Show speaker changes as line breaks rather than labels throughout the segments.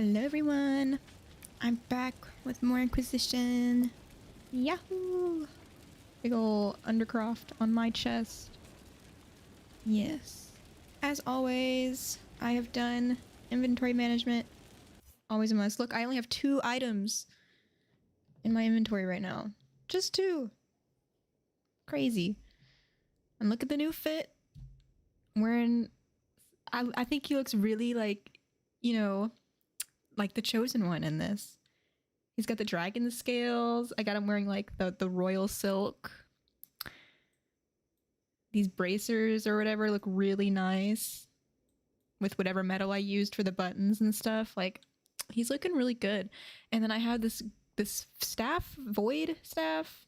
Hello everyone! I'm back with more Inquisition. Yahoo! Big ol' Undercroft on my chest. Yes. As always, I have done inventory management. Always a must. Look, I only have 2 items in my inventory right now. Just 2. Crazy. And look at the new fit. I'm wearing... I think he looks really like, you know, like the chosen one in this. He's got the dragon scales. I got him wearing like the royal silk. These bracers or whatever look really nice with whatever metal I used for the buttons and stuff. Like, he's looking really good. And then I have this staff, void staff.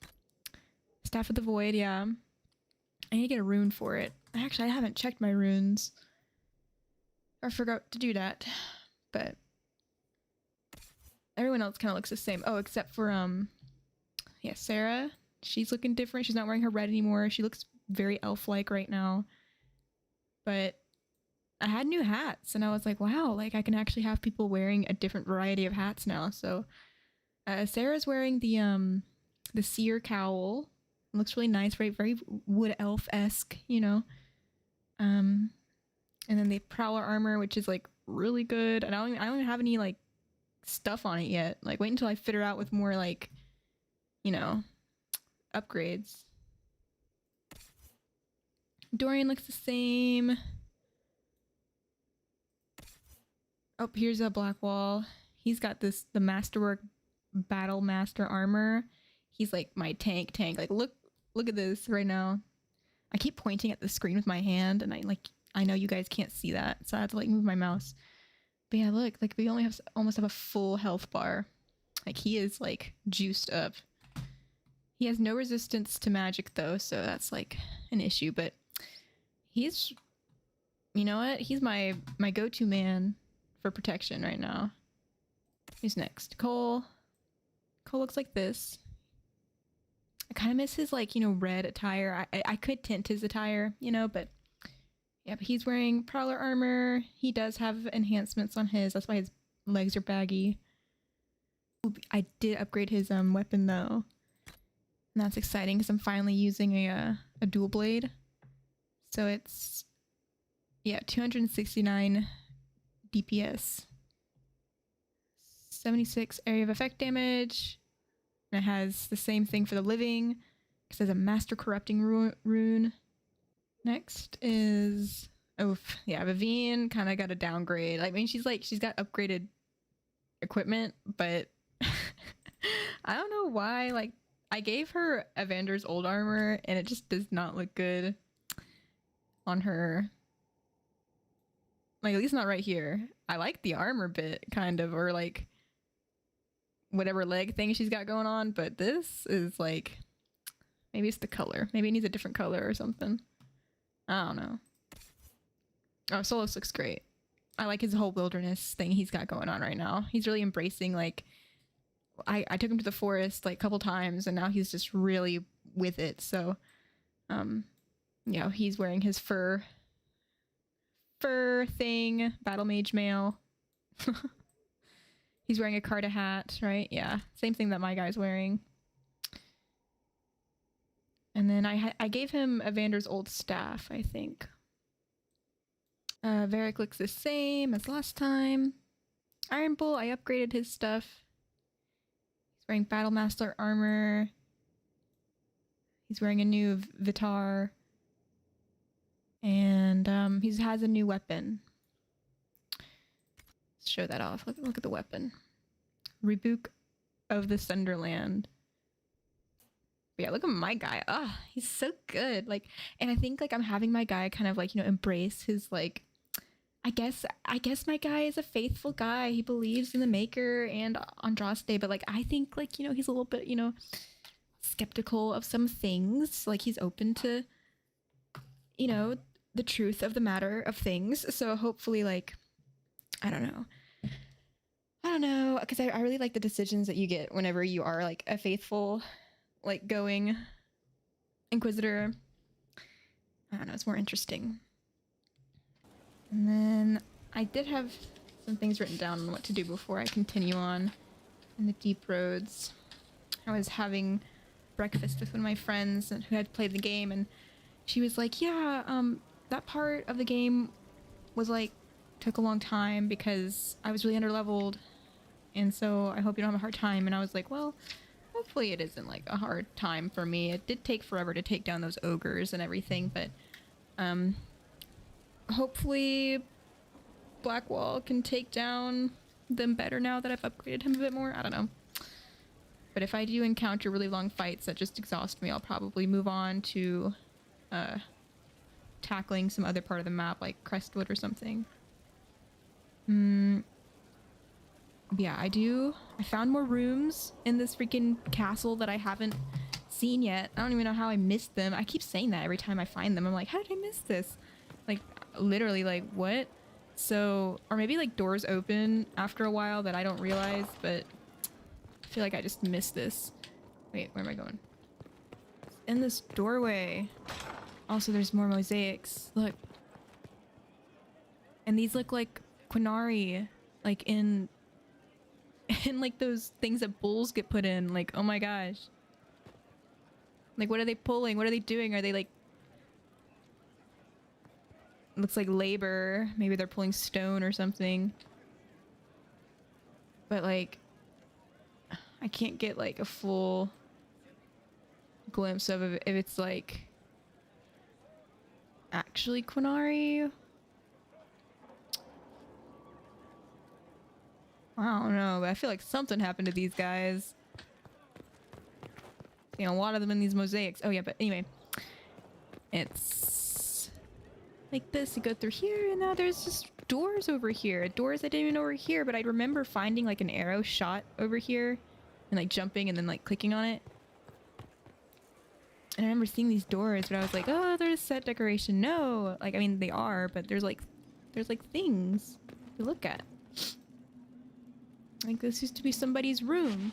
Staff of the void, yeah. I need to get a rune for it. Actually, I haven't checked my runes. I forgot to do that, but everyone else kind of looks the same. Oh, except for, yeah, Sarah. She's looking different. She's not wearing her red anymore. She looks very elf-like right now. But I had new hats, and I was like, wow, like, I can actually have people wearing a different variety of hats now. So, Sarah's wearing the seer cowl. It looks really nice, very wood elf-esque, you know. And then the prowler armor, which is like really good. And I don't even have any like stuff on it yet. Like, wait until I fit her out with more like, you know, upgrades. Dorian looks the same. Oh, here's a Blackwall. He's got the Masterwork Battle Master armor. He's like my tank. Like, look at this right now. I keep pointing at the screen with my hand, and I know you guys can't see that, so I have to like move my mouse. But yeah, look, like we only almost have a full health bar. Like, he is like juiced up. He has no resistance to magic though, so that's like an issue, but he's, you know what? He's my go-to man for protection right now. Who's next? Cole. Cole looks like this. I kind of miss his like, you know, red attire. I could tint his attire, you know, but yeah, but he's wearing prowler armor. He does have enhancements on his. That's why his legs are baggy. I did upgrade his weapon though. And that's exciting because I'm finally using a dual blade. So it's, yeah, 269 DPS. 76 area of effect damage. And it has the same thing for the living. It says a master corrupting rune. Next is, oh yeah, Vivienne kind of got a downgrade. I mean, she's got upgraded equipment, but I don't know why. Like, I gave her Evander's old armor, and it just does not look good on her. Like, at least not right here. I like the armor bit, kind of, or like whatever leg thing she's got going on, but this is like, maybe it's the color. Maybe it needs a different color or something. I don't know. Oh, Solos looks great. I like his whole wilderness thing he's got going on right now. He's really embracing, like, I took him to the forest like a couple times, and now he's just really with it. So, yeah, he's wearing his fur thing, battle mage mail. He's wearing a Carta hat, right? Yeah, same thing that my guy's wearing. And then I gave him Evander's old staff, I think. Varric looks the same as last time. Iron Bull, I upgraded his stuff. He's wearing Battle Master armor. He's wearing a new Vitar. And he has a new weapon. Let's show that off. Look at the weapon. Rebuke of the Sunderland. But yeah, look at my guy. Ah, he's so good. Like, and I think like I'm having my guy kind of like, you know, embrace his like, I guess my guy is a faithful guy. He believes in the Maker and Andraste, but like I think like, you know, he's a little bit, you know, skeptical of some things. Like, he's open to, you know, the truth of the matter of things. So hopefully, like, I don't know, because I really like the decisions that you get whenever you are like a faithful, like, going Inquisitor. I don't know, it's more interesting. And then I did have some things written down on what to do before I continue on in the deep roads. I was having breakfast with one of my friends who had played the game, and she was like, yeah, that part of the game was like, took a long time because I was really underleveled, and so I hope you don't have a hard time. And I was like, well, hopefully it isn't like a hard time for me. It did take forever to take down those ogres and everything, but hopefully Blackwall can take down them better now that I've upgraded him a bit more. I don't know. But if I do encounter really long fights that just exhaust me, I'll probably move on to tackling some other part of the map, like Crestwood or something. Yeah, I found more rooms in this freaking castle that I haven't seen yet. I don't even know how I missed them. I keep saying that every time I find them. I'm like, how did I miss this? Like, literally, like, what? So, or maybe like doors open after a while that I don't realize, but I feel like I just missed this. Wait, where am I going? It's in this doorway. Also, there's more mosaics. Look. And these look like Quinari, like in like those things that bulls get put in. Like, oh my gosh. Like, what are they pulling? What are they doing? Are they like... Looks like labor. Maybe they're pulling stone or something. But like, I can't get like a full glimpse of it if it's like actually Quinari. I don't know, but I feel like something happened to these guys. You know, a lot of them in these mosaics. Oh yeah, but anyway, it's like this. You go through here, and now there's just doors over here. Doors I didn't even know were here, but I remember finding like an arrow shot over here, and like jumping and then like clicking on it. And I remember seeing these doors, but I was like, oh, there's set decoration. No, like I mean they are, but there's like things to look at. Like, this used to be somebody's room.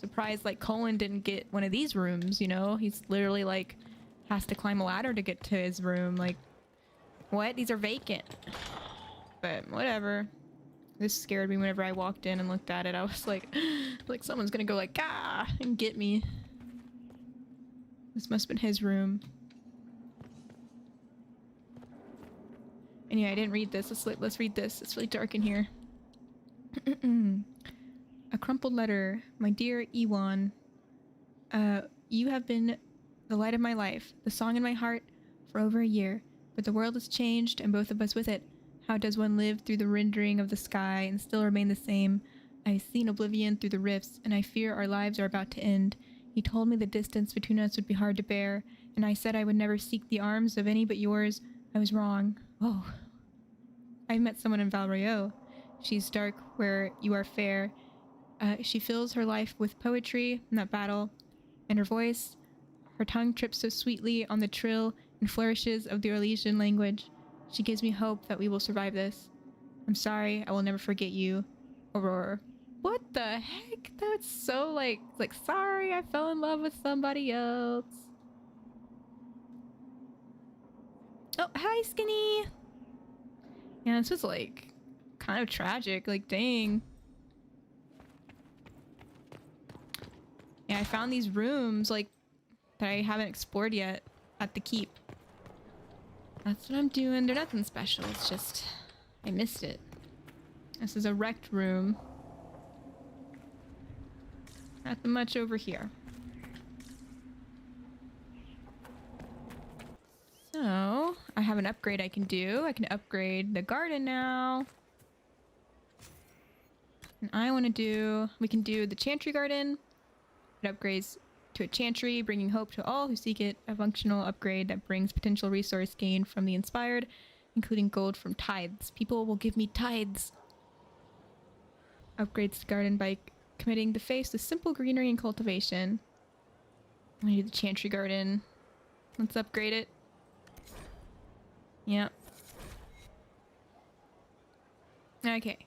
Surprised, like, Colin didn't get one of these rooms, you know? He's literally, like, has to climb a ladder to get to his room. Like, what? These are vacant. But, whatever. This scared me whenever I walked in and looked at it. I was like, like, someone's gonna go, like, ah, and get me. This must have been his room. Anyway, I didn't read this. Let's read this. It's really dark in here. A crumpled letter. My dear Ewan, you have been the light of my life, the song in my heart for over a year, but the world has changed and both of us with it. How does one live through the rendering of the sky and still remain the same? I've seen oblivion through the rifts, and I fear our lives are about to end. You told me the distance between us would be hard to bear, and I said I would never seek the arms of any but yours. I was wrong. Oh. I've met someone in Valrayo. She's dark where you are fair. She fills her life with poetry, not battle. And her voice, her tongue trips so sweetly on the trill and flourishes of the Orlesian language. She gives me hope that we will survive this. I'm sorry, I will never forget you, Aurora. What the heck? That's so like sorry, I fell in love with somebody else. Oh, hi, Skinny. Yeah, this was like kind of tragic, like dang. Yeah, I found these rooms like that I haven't explored yet at the keep. That's what I'm doing. They're nothing special, it's just I missed it. This is a wrecked room. Nothing much over here. So, I have an upgrade I can do. I can upgrade the garden now. And I want to do... We can do the Chantry Garden. It upgrades to a Chantry, bringing hope to all who seek it. A functional upgrade that brings potential resource gain from the inspired, including gold from tithes. People will give me tithes. Upgrades the garden by committing the face to simple greenery and cultivation. I'm gonna do the Chantry Garden. Let's upgrade it. Yep. Okay.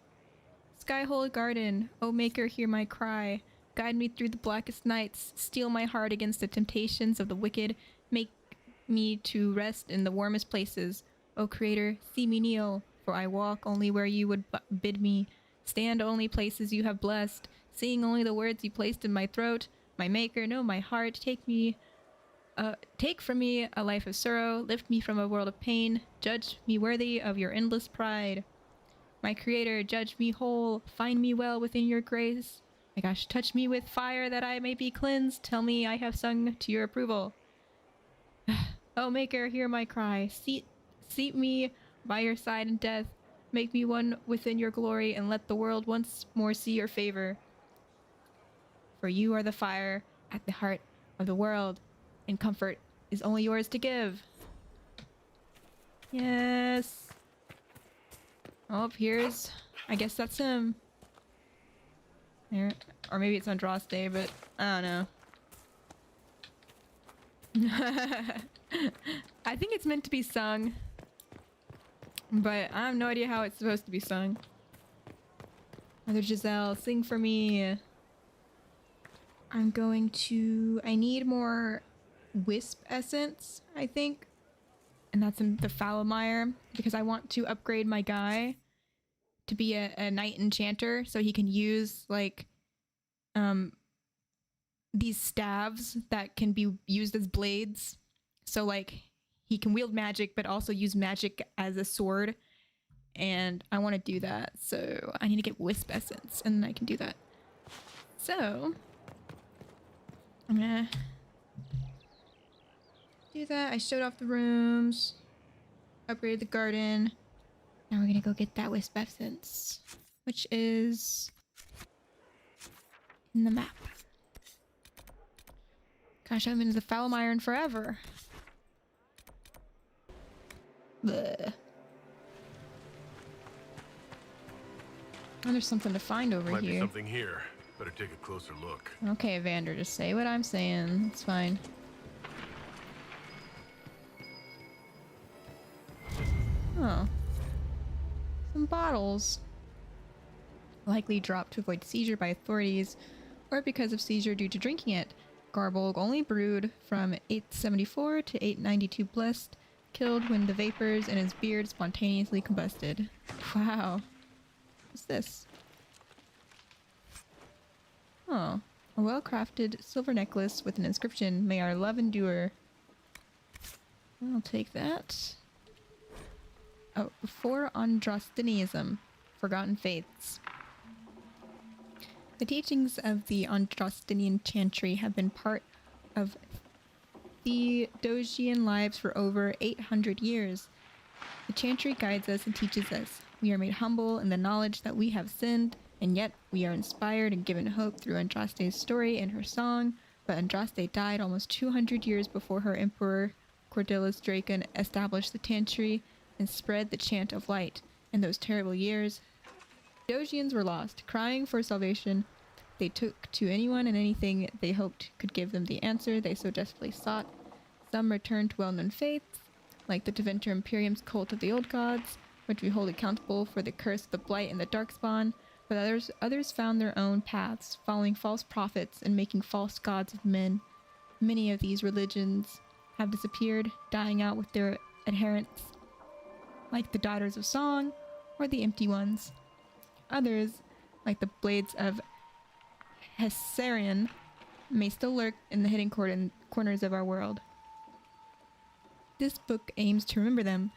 Skyhole Garden. O Maker, hear my cry. Guide me through the blackest nights. Steel my heart against the temptations of the wicked. Make me to rest in the warmest places. O Creator, see me kneel. For I walk only where you would bid me, stand only places you have blessed, sing only the words you placed in my throat. My maker, know my heart, take from me a life of sorrow, lift me from a world of pain, judge me worthy of your endless pride. My creator, judge me whole, find me well within your grace. My gosh, touch me with fire that I may be cleansed, tell me I have sung to your approval. Oh maker, hear my cry, seat me by your side in death, make me one within your glory, and let the world once more see your favor. For you are the fire at the heart of the world, and comfort is only yours to give. Yes. Oh, here's... I guess that's him. There. Or maybe it's Andraste, but I don't know. I think it's meant to be sung. But I have no idea how it's supposed to be sung. Mother Giselle, sing for me. I'm going to... I need more wisp essence, I think. And that's in the Falomire, because I want to upgrade my guy to be a knight enchanter, so he can use, like, these staves that can be used as blades. So, like, he can wield magic, but also use magic as a sword. And I want to do that, so I need to get wisp essence, and then I can do that. So... I'm gonna do that. I showed off the rooms, upgraded the garden. Now we're gonna go get that wisp essence, which is in the map. Gosh, I haven't been to the Falomire in forever. Bleh. Oh, there's something to find over
here. Might be
here.
Something here. Better take a closer look.
Okay, Evander, just say what I'm saying. It's fine. Oh. Some bottles. Likely dropped to avoid seizure by authorities, or because of seizure due to drinking it. Garbolg only brewed from 874 to 892 blessed, killed when the vapors in his beard spontaneously combusted. Wow. What's this? Oh, a well-crafted silver necklace with an inscription, "May our love endure." I'll take that. Oh, for Andrastinianism, Forgotten Faiths. The teachings of the Andrastinian chantry have been part of Theodosian lives for over 800 years. The chantry guides us and teaches us. We are made humble in the knowledge that we have sinned, and yet we are inspired and given hope through Andraste's story and her song. But Andraste died almost 200 years before her emperor, Cordelis Draken, established the chantry and spread the chant of light. In those terrible years, Theodosians were lost, crying for salvation. They took to anyone and anything they hoped could give them the answer they so desperately sought. Some returned to well-known faiths, like the Deventer Imperium's cult of the old gods, which we hold accountable for the curse of the blight and the darkspawn. But others found their own paths, following false prophets and making false gods of men. Many of these religions have disappeared, dying out with their adherents, like the Daughters of Song or the Empty Ones. Others, like the Blades of Hessarian, may still lurk in the hidden corners of our world. This book aims to remember them,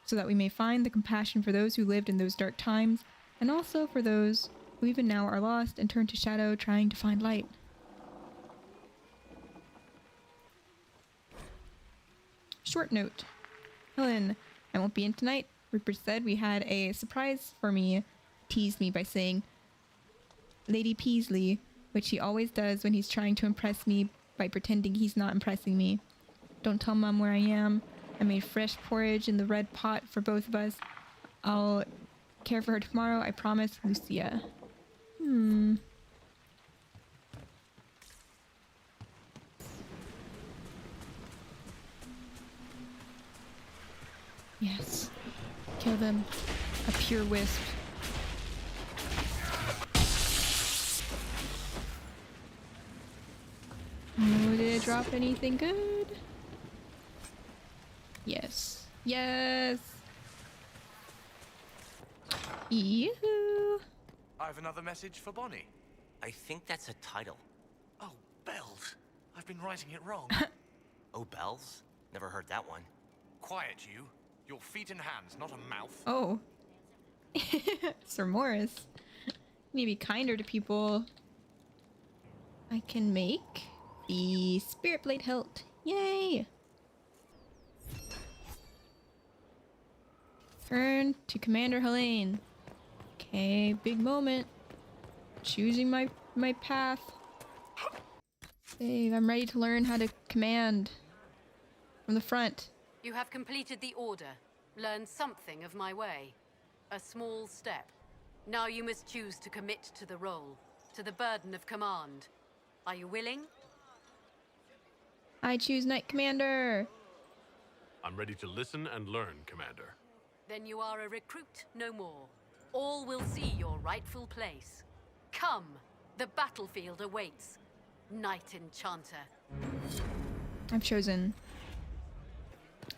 so that we may find the compassion for those who lived in those dark times, and also for those who even now are lost and turn to shadow trying to find light. Short note. Helen, I won't be in tonight. Rupert said we had a surprise for me. Teased me by saying Lady Peasley, which he always does when he's trying to impress me by pretending he's not impressing me. Don't tell Mom where I am. I made fresh porridge in the red pot for both of us. I'll care for her tomorrow, I promise, Lucia. Yes. Kill them. A pure wisp. Oh, did it drop anything good? Yes. Yes! Yoo-hoo!
I have another message for Bonnie.
I think that's a title.
Oh, bells. I've been writing it wrong.
Oh, bells? Never heard that one.
Quiet, you. Your feet and hands, not a mouth.
Oh. Sir Morris. Need to be kinder to people. I can make the Spirit Blade hilt. Yay! Turn to Commander Helene. Okay, big moment. Choosing my path. Save. I'm ready to learn how to command from the front.
You have completed the order, learned something of my way. A small step. Now you must choose to commit to the role, to the burden of command. Are you willing?
I choose Knight Commander.
I'm ready to listen and learn, Commander.
Then you are a recruit no more. All will see your rightful place. Come, the battlefield awaits. Knight Enchanter.
I've chosen.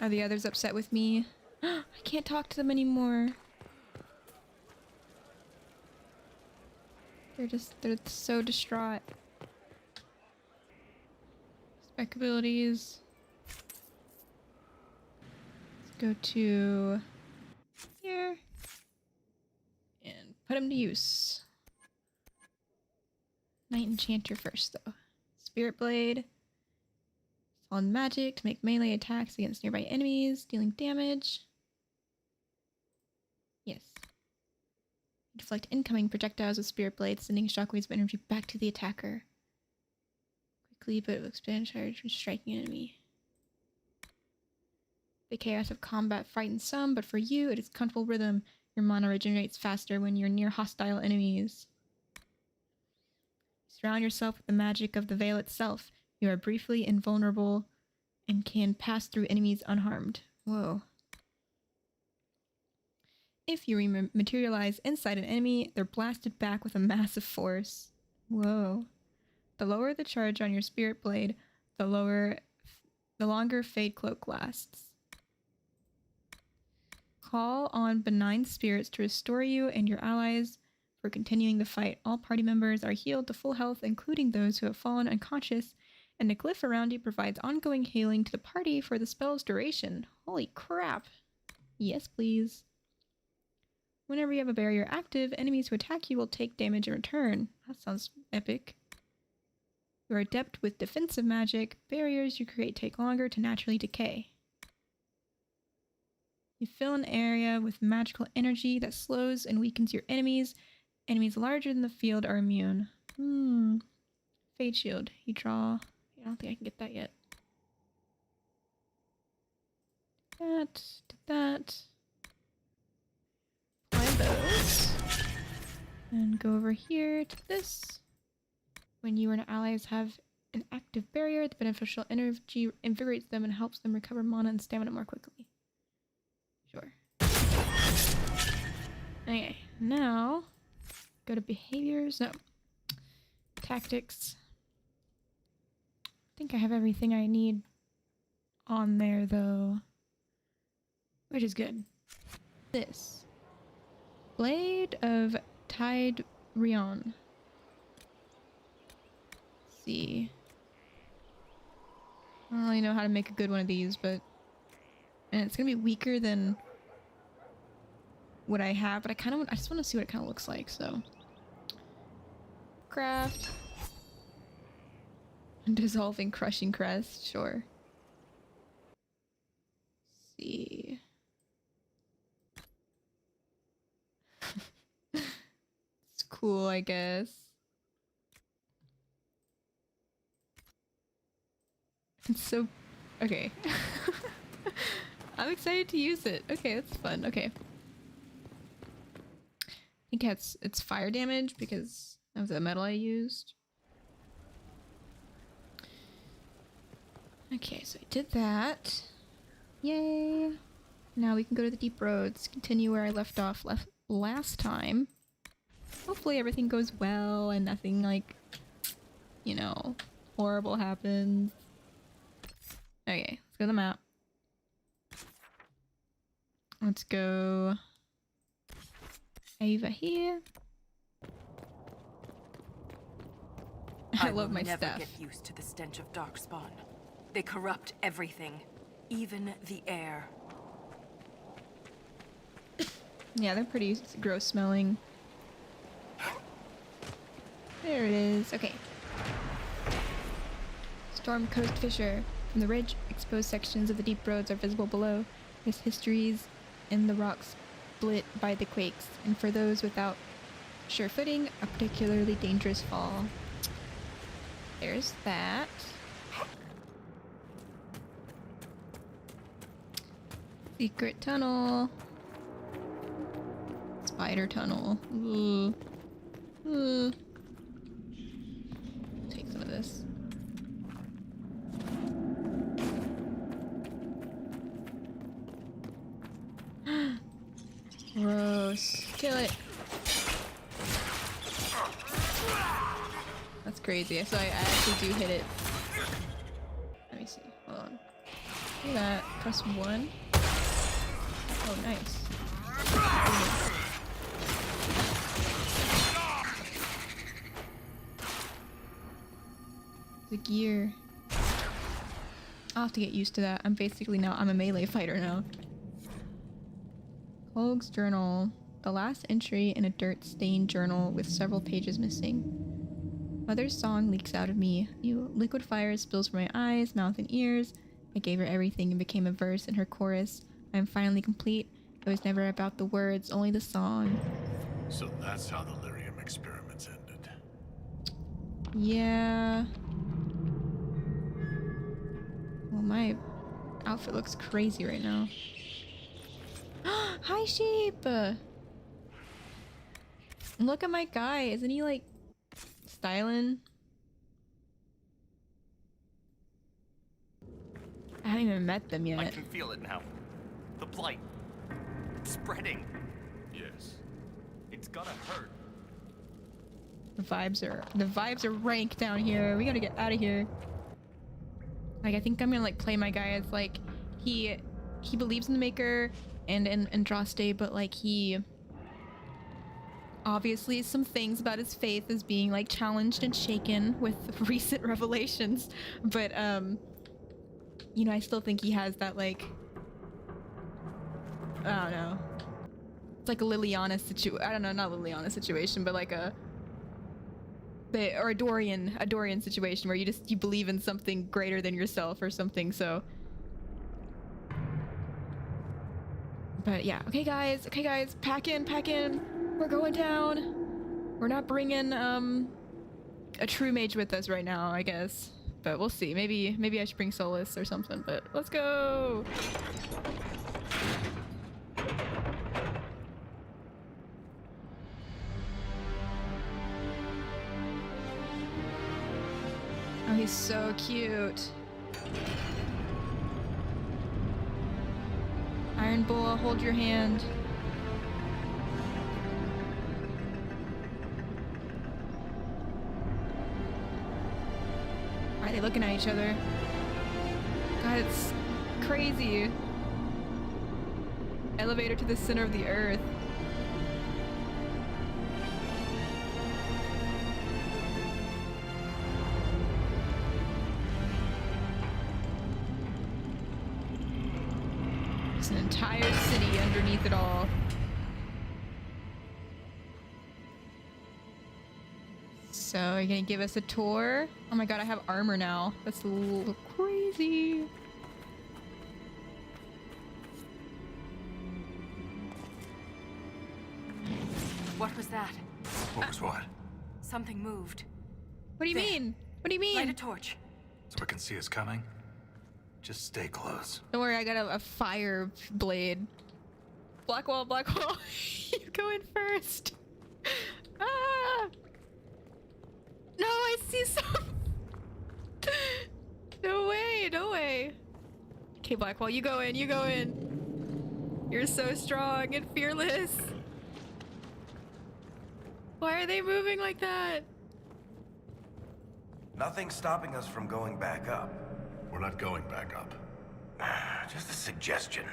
Are the others upset with me? I can't talk to them anymore. They're so distraught. Spec abilities. Let's go to here and put them to use. Knight Enchanter first, though. Spirit Blade. Solid magic to make melee attacks against nearby enemies, dealing damage. Yes. Deflect incoming projectiles with Spirit Blade, sending shockwaves of energy back to the attacker. Quickly, but will expand charge when striking an enemy. The chaos of combat frightens some, but for you, it is comfortable rhythm. Your mana regenerates faster when you're near hostile enemies. Surround yourself with the magic of the veil itself. You are briefly invulnerable and can pass through enemies unharmed. Whoa. If you materialize inside an enemy, they're blasted back with a massive force. Whoa. The lower the charge on your Spirit Blade, the longer Fade Cloak lasts. Call on benign spirits to restore you and your allies for continuing the fight. All party members are healed to full health, including those who have fallen unconscious, and the glyph around you provides ongoing healing to the party for the spell's duration. Holy crap. Yes, please. Whenever you have a barrier active, enemies who attack you will take damage in return. That sounds epic. You are adept with defensive magic. Barriers you create take longer to naturally decay. You fill an area with magical energy that slows and weakens your enemies. Enemies larger than the field are immune. Fade Shield. You draw. I don't think I can get that yet. Did that. Apply those. And go over here to this. When you and allies have an active barrier, the beneficial energy invigorates them and helps them recover mana and stamina more quickly. Sure. Okay, now go to behaviors. No. Tactics. I think I have everything I need on there though, which is good. This. Blade of Tide Rion. See. I don't really know how to make a good one of these, but and it's gonna be weaker than what I have, but I just want to see what it kind of looks like. So craft. Dissolving Crushing Crest, sure. Let's see. It's cool, I guess. It's so... okay. I'm excited to use it. Okay, that's fun. Okay. I think it's fire damage because of the metal I used. Okay, so I did that. Yay! Now we can go to the deep roads, continue where I left off last time. Hopefully everything goes well and nothing like, you know, horrible happens. Okay, let's go to the map. Let's go Ava here. I love my
will never
stuff.
get used to the stench of Darkspawn. They corrupt everything, even the air.
Yeah, they're pretty gross smelling. There it is. Okay. Storm Coast Fissure. From the ridge, exposed sections of the deep roads are visible below. There's histories in the rocks split by the quakes, and for those without sure footing, a particularly dangerous fall. There's that. Secret tunnel. Spider tunnel. Ooh. Ooh. Take some of this. Gross. Kill it. That's crazy. So I actually do hit it. Let me see. Hold on. Do that. Press 1. Oh, nice. The gear. I'll have to get used to that. I'm a melee fighter now. Colg's journal. The last entry in a dirt-stained journal with several pages missing. Mother's song leaks out of me. Liquid fire spills from my eyes, mouth, and ears. I gave her everything and became a verse in her chorus. I am finally complete. It was never about the words, only the song.
So that's how the lyrium experiments ended.
Yeah. Well, my outfit looks crazy right now. Hi, sheep! Look at my guy. Isn't he, like, styling? I haven't even met them yet.
I can feel it now. The blight. Spreading.
Yes.
It's gonna hurt.
The vibes are rank down here. We gotta get out of here. Like, I think I'm gonna, like, play my guy as, like, he believes in the Maker and in Andraste, but, like, he obviously some things about his faith is being, like, challenged and shaken with recent revelations, but you know, I still think he has that, like, I don't know, it's like a Liliana situation. I don't know, not Liliana situation, but like a Dorian situation where you believe in something greater than yourself or something. So but yeah, okay guys, pack in, we're going down. We're not bringing a true mage with us right now, I guess, but we'll see. Maybe I should bring Solus or something, but let's go. Oh, he's so cute. Iron Bull, hold your hand. Why are they looking at each other? God, it's crazy. Elevator to the center of the earth. There's an entire city underneath it all. So, are you gonna give us a tour? Oh my god, I have armor now. That's a little crazy.
What was that?
What was what?
Something moved.
What do you
There.
mean? What do you mean?
Light a torch.
So we can see us coming? Just stay close.
Don't worry, I got a fire blade. Black wall, black wall. You go in first. Ah! No, I see some. No way, no way. Okay, black wall, you go in, you go in. You're so strong and fearless. Why are they moving like that?
Nothing's stopping us from going back up.
We're not going back up.
Just a suggestion.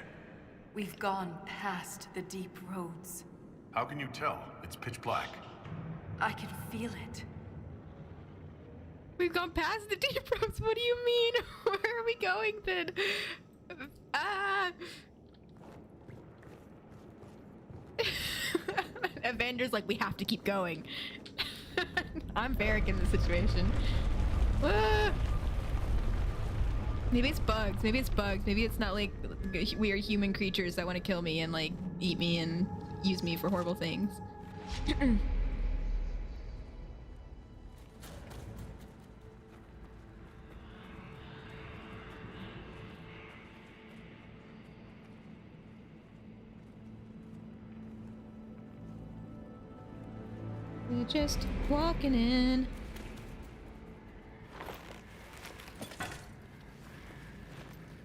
We've gone past the deep roads.
How can you tell? It's pitch black.
I can feel it.
We've gone past the deep ropes. What do you mean? Where are we going then? Ah! Evander's like, we have to keep going. I'm Varric in this situation. Ah! Maybe it's bugs. Maybe it's bugs. Maybe it's not like weird human creatures that want to kill me and like eat me and use me for horrible things. We're just walking in.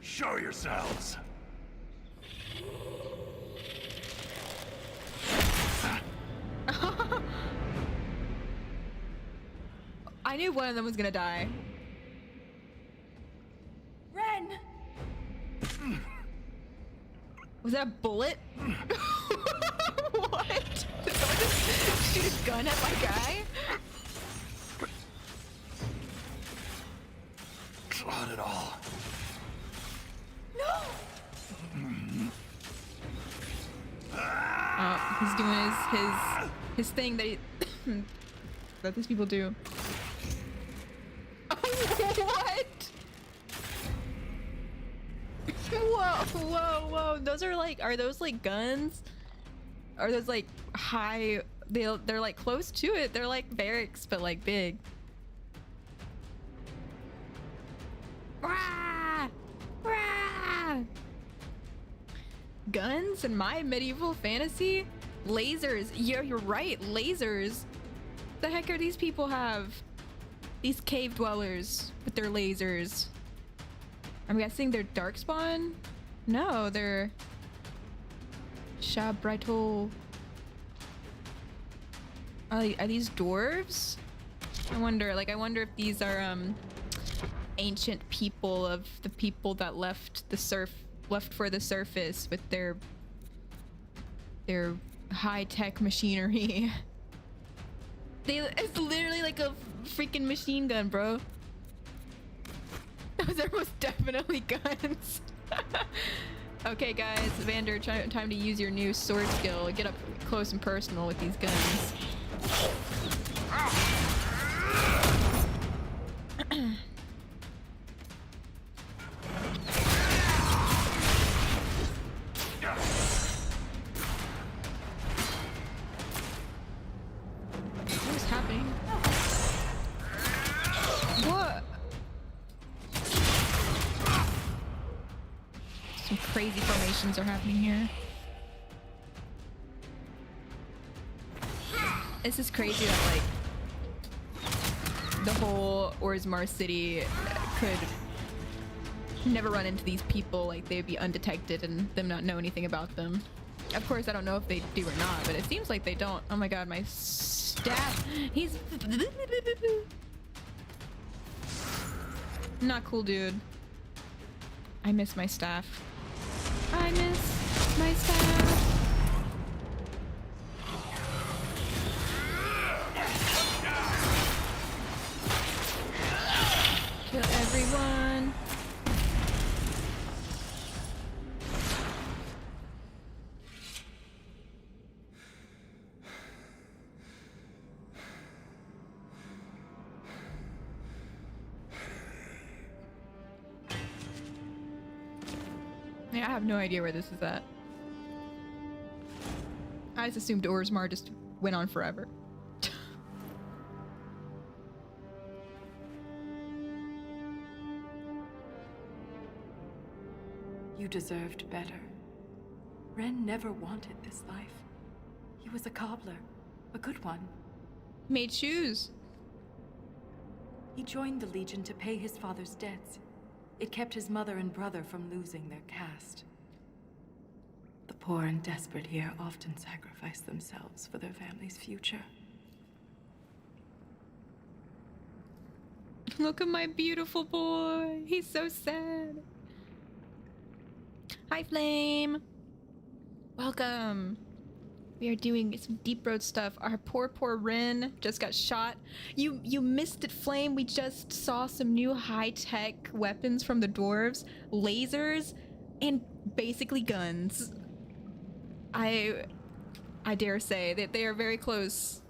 Show yourselves!
I knew one of them was gonna die.
Ren!
Was that a bullet? What? Did someone just shoot a gun at my guy?
Not at all.
No!
Oh, he's doing his thing that he that these people do. What? Whoa! Those are those like guns? Are those like high? They're like close to it. They're like barracks, but like big. Rah! Rah! Guns in my medieval fantasy? Lasers. Yeah, you're right. Lasers. The heck are these people have? These cave dwellers with their lasers. I'm guessing they're darkspawn? No, they're Shabrital. Are these dwarves? I wonder if these are ancient people of the people that left for the surface with their high-tech machinery. It's literally like a freaking machine gun, bro. Those are most definitely guns. Okay, guys, Vander, time to use your new sword skill. Get up close and personal with these guns. What is happening? What? Some crazy formations are happening here. This is crazy that like the whole Orzammar city could never run into these people, like they'd be undetected and them not know anything about them. Of course, I don't know if they do or not, but it seems like they don't. Oh my god, my staff. He's not cool, dude. I miss my staff. I miss my staff. Kill everyone. Yeah, I have no idea where this is at. I just assumed Orzammar just went on forever.
You deserved better. Ren never wanted this life. He was a cobbler, a good one.
Made shoes.
He joined the Legion to pay his father's debts. It kept his mother and brother from losing their caste. The poor and desperate here often sacrifice themselves for their family's future.
Look at my beautiful boy. He's so sad. Hi, Flame. Welcome. We are doing some deep road stuff. Our poor Ren just got shot. You missed it, Flame. We just saw some new high-tech weapons from the dwarves, lasers, and basically guns. I dare say that they are very close.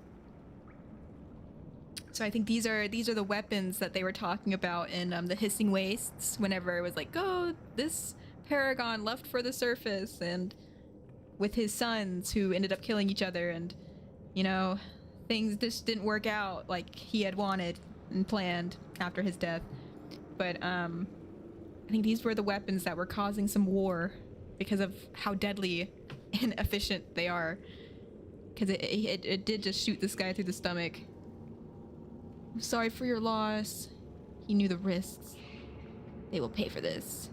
So I think these are the weapons that they were talking about in the Hissing Wastes. Whenever it was like, oh, this Paragon left for the surface, and with his sons who ended up killing each other, and you know, things just didn't work out like he had wanted and planned after his death. But I think these were the weapons that were causing some war because of how deadly and efficient they are, because it did just shoot this guy through the stomach. I'm sorry for your loss. He knew the risks. They will pay for this.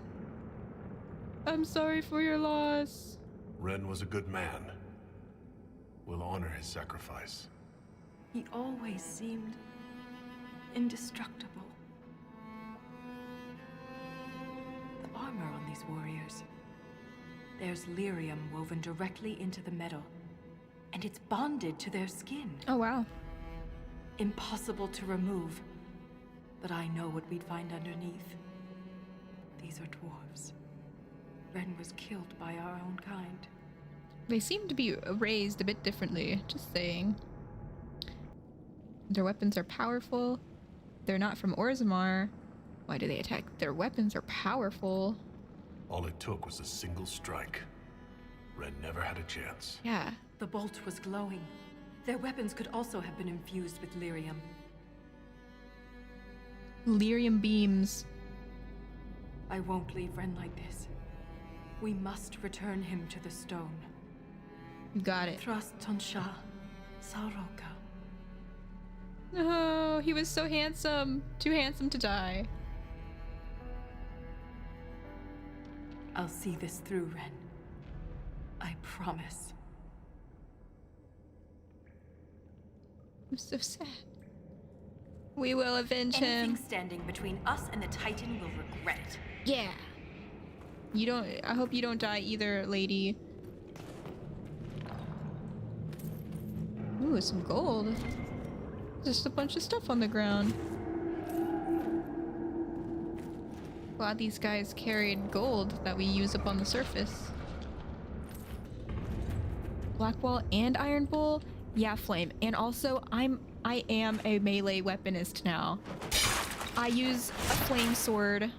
I'm sorry for your loss.
Ren was a good man. We'll honor his sacrifice.
He always seemed indestructible. The armor on these warriors. There's lyrium woven directly into the metal, and it's bonded to their skin.
Oh, wow.
Impossible to remove, but I know what we'd find underneath. These are dwarves. Ren was killed by our own kind.
They seem to be raised a bit differently, just saying. Their weapons are powerful. They're not from Orzammar. Why do they attack? Their weapons are powerful.
All it took was a single strike. Ren never had a chance.
Yeah.
The bolt was glowing. Their weapons could also have been infused with lyrium.
Lyrium beams.
I won't leave Ren like this. We must return him to the stone.
You got it.
Trust Tonsha Saroka.
Oh, he was so handsome. Too handsome to die.
I'll see this through, Ren. I promise.
I'm so sad. We will avenge
Anything
him.
standing between us and the Titan will regret it.
Yeah. You don't. I hope you don't die either, lady. Ooh, some gold. Just a bunch of stuff on the ground. Glad these guys carried gold that we use up on the surface. Blackwall and Iron Bull? Yeah, Flame. And also, I am a melee weaponist now. I use a flame sword.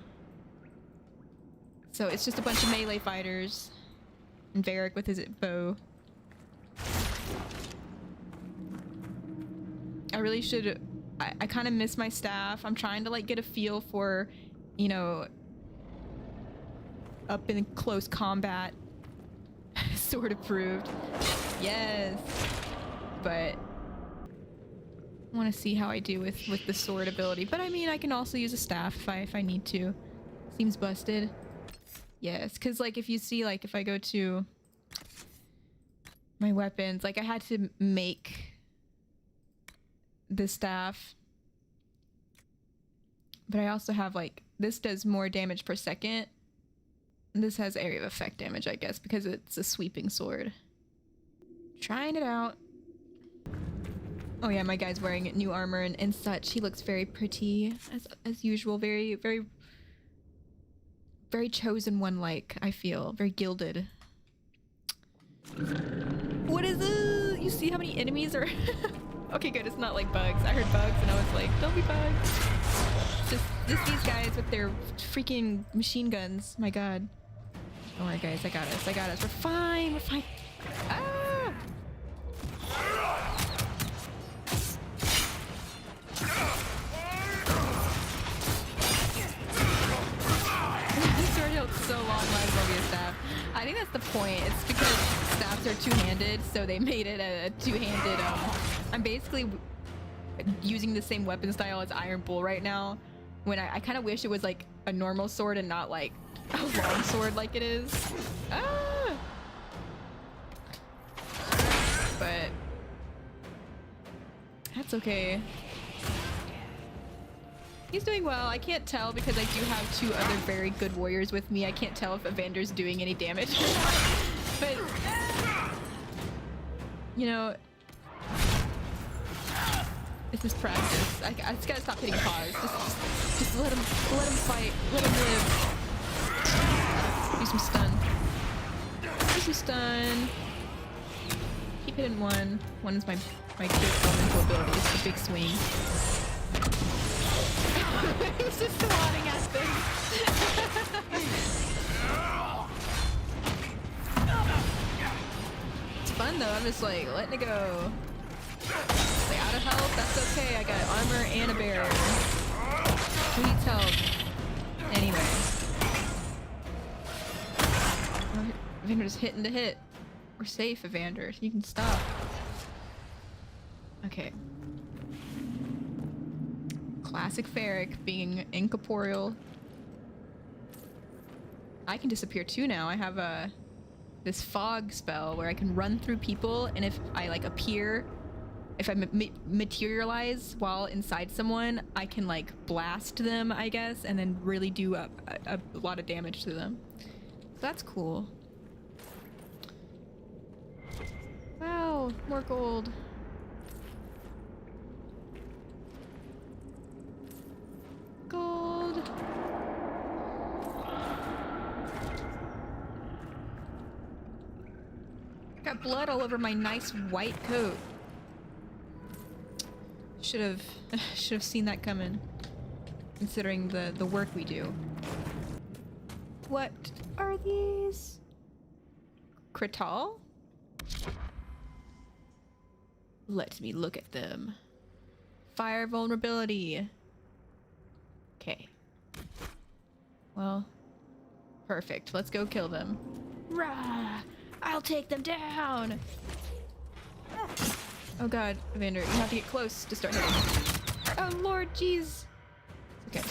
So it's just a bunch of melee fighters. And Varric with his bow. I really should... I kind of miss my staff. I'm trying to like get a feel for, you know, up in close combat. Sword approved. Yes. But I want to see how I do with the sword ability. But I mean, I can also use a staff if I need to. Seems busted. Yes, because like if you see, like if I go to my weapons, like I had to make the staff, but I also have like, this does more damage per second. This has area of effect damage, I guess, because it's a sweeping sword. Trying it out. Oh yeah, my guy's wearing new armor and such. He looks very pretty as usual. Very chosen one, like, I feel. Very gilded. What is it? You see how many enemies are... Okay, good. It's not like bugs. I heard bugs and I was like, don't be bugs. Just these guys with their freaking machine guns. My god. Don't worry, guys. I got us. I got us. We're fine. We're fine. Ah! This sword held so long, might as well be a staff. I think that's the point. It's because staffs are two-handed, so they made it a two-handed. I'm basically using the same weapon style as Iron Bull right now, when I kind of wish it was like a normal sword and not like a long sword like it is. Ah! But that's okay. He's doing well. I can't tell because I do have two other very good warriors with me. I can't tell if Evander's doing any damage or not. But You know, this is practice. I just gotta stop hitting pause. Just let him fight. Let him live. Do some stun. Do some stun. Keep hitting one. One is my good elemental ability. It's the big swing. He's just swatting at them. It's fun though. I'm just like letting it go. Like out of health, that's okay. I got armor and a barrier. Who needs help? Anyway. Evander's hitting to hit. We're safe, Evander. You can stop. Okay. Classic Ferric being incorporeal. I can disappear too now. I have this fog spell where I can run through people, and if I like appear, if I materialize while inside someone, I can like blast them, I guess, and then really do a lot of damage to them. So that's cool. Wow, more gold. Gold. Got blood all over my nice white coat. Should have seen that coming, considering the work we do. What are these? Krital? Let me look at them. Fire vulnerability. Okay. Well, perfect. Let's go kill them. Rah! I'll take them down! Oh god, Evander, you have to get close to start hitting. Oh lord, jeez. Okay.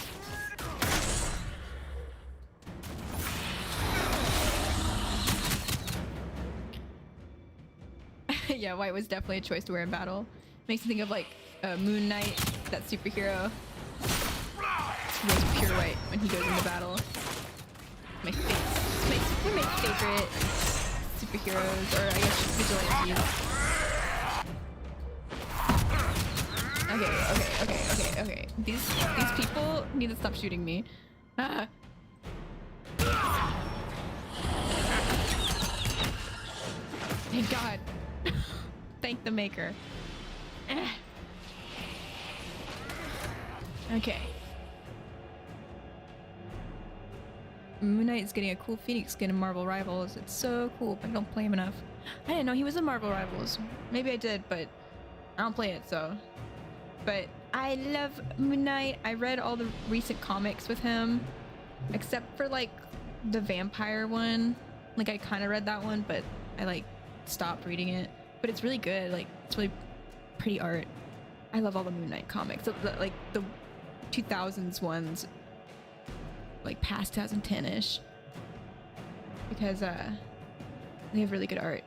Yeah, white was definitely a choice to wear in battle. Makes me think of like Moon Knight, that superhero. He wears pure white when he goes into battle. My favorite superheroes, or I guess vigilantes. Okay. These people need to stop shooting me. Ah. Thank God. Thank the maker. Okay. Moon Knight is getting a cool Phoenix skin in Marvel Rivals. It's so cool, but I don't play him enough. I didn't know he was in Marvel Rivals. Maybe I did, but I don't play it, so. But I love Moon Knight. I read all the recent comics with him, except for like the vampire one. Like I kind of read that one, but I like stopped reading it. But it's really good. Like it's really pretty art. I love all the Moon Knight comics. Like the 2000s ones, like past 2010-ish, because they have really good art.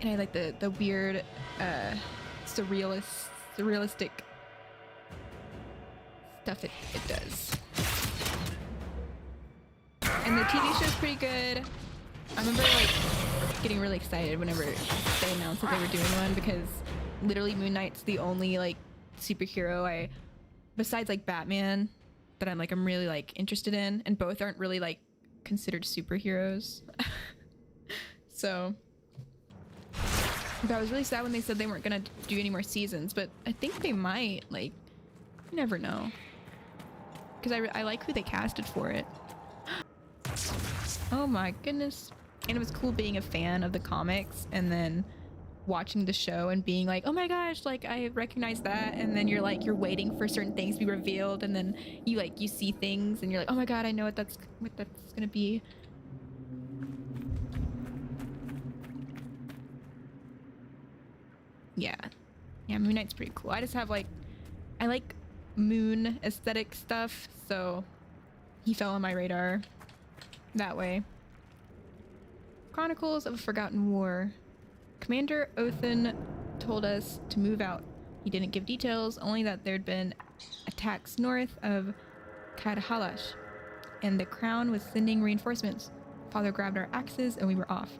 And I like the weird surrealistic stuff it does. And the TV show's pretty good. I remember like getting really excited whenever they announced that they were doing one, because literally Moon Knight's the only like superhero besides like Batman that I'm really like interested in, and both aren't really like considered superheroes. So I was really sad when they said they weren't gonna do any more seasons, but I think they might. Like, you never know, because I like who they casted for it. Oh my goodness. And it was cool being a fan of the comics and then watching the show and being like, oh my gosh, like I recognize that. And then you're waiting for certain things to be revealed, and then you see things and you're like, oh my god, I know what that's gonna be. Yeah, Moon Knight's pretty cool. I just have I like moon aesthetic stuff, so he fell on my radar that way. Chronicles of a Forgotten War. Commander Othin told us to move out. He didn't give details, only that there'd been attacks north of Kadhalash, and the crown was sending reinforcements. Father grabbed our axes and we were off.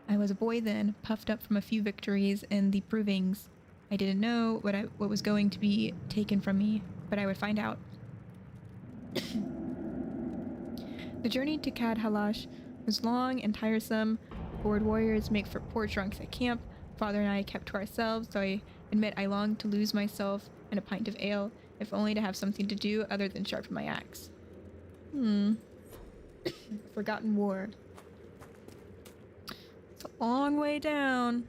I was a boy then, puffed up from a few victories and the provings. I didn't know what was going to be taken from me, but I would find out. The journey to Kad Halash was long and tiresome. Bored warriors make for poor drunks at camp. Father and I kept to ourselves, though I admit I longed to lose myself in a pint of ale, if only to have something to do other than sharpen my axe. Forgotten War. It's a long way down.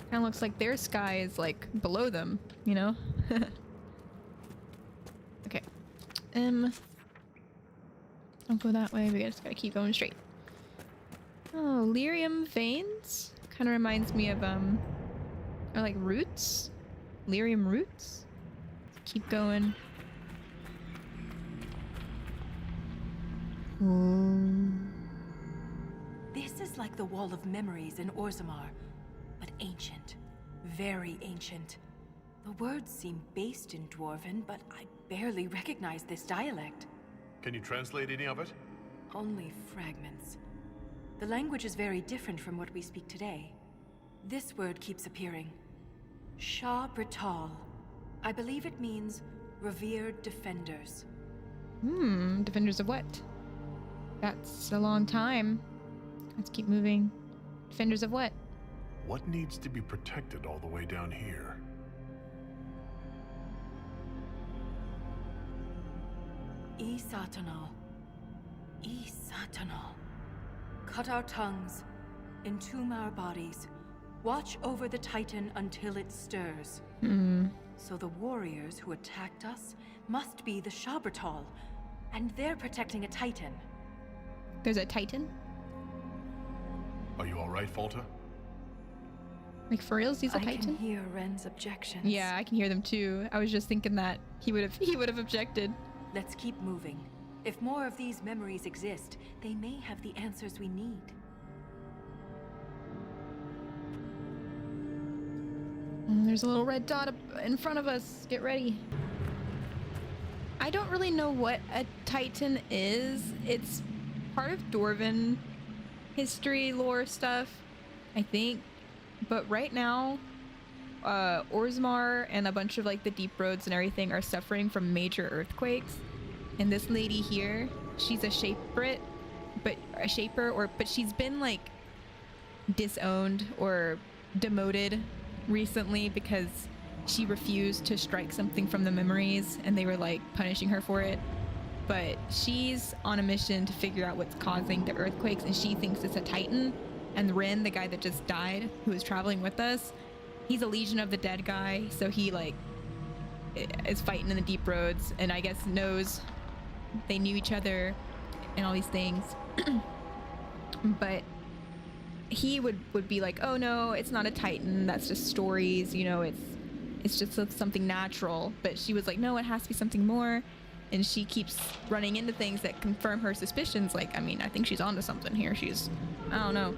Kinda looks like their sky is like below them, you know? Okay. Don't go that way, we just gotta keep going straight. Oh, lyrium veins? Kinda reminds me of or like roots? Lyrium roots? Let's keep going.
This is like the Wall of Memories in Orzammar, but ancient. Very ancient. The words seem based in Dwarven, but I barely recognize this dialect.
Can you translate any of it?
Only fragments. The language is very different from what we speak today. This word keeps appearing. Shah Brital. I believe it means revered defenders.
Defenders of what? That's a long time. Let's keep moving. Defenders of what?
What needs to be protected all the way down here?
Satanal. Satanal. Cut our tongues, entomb our bodies, watch over the Titan until it stirs. So the warriors who attacked us must be the Shabratal, and they're protecting a Titan.
There's a Titan?
Are you all right, Falta?
Like for reals, he's a Titan?
I can hear Ren's objections.
Yeah, I can hear them too. I was just thinking that he would have objected.
Let's keep moving. If more of these memories exist, they may have the answers we need.
There's a little red dot up in front of us. Get ready. I don't really know what a Titan is. It's part of Dwarven history, lore stuff, I think. But right now, Orzammar and a bunch of like the deep roads and everything are suffering from major earthquakes. And this lady here, she's a shaper, but she's been like disowned or demoted recently because she refused to strike something from the memories and they were like punishing her for it. But she's on a mission to figure out what's causing the earthquakes, and she thinks it's a Titan. And Ren, the guy that just died, who was traveling with us, he's a Legion of the Dead guy, so he like is fighting in the deep roads, and I guess knows they knew each other and all these things. But he would be like, oh no, it's not a Titan, that's just stories, you know, it's just something natural. But she was like, no, it has to be something more. And she keeps running into things that confirm her suspicions. Like, I mean, I think she's onto something here. I don't know.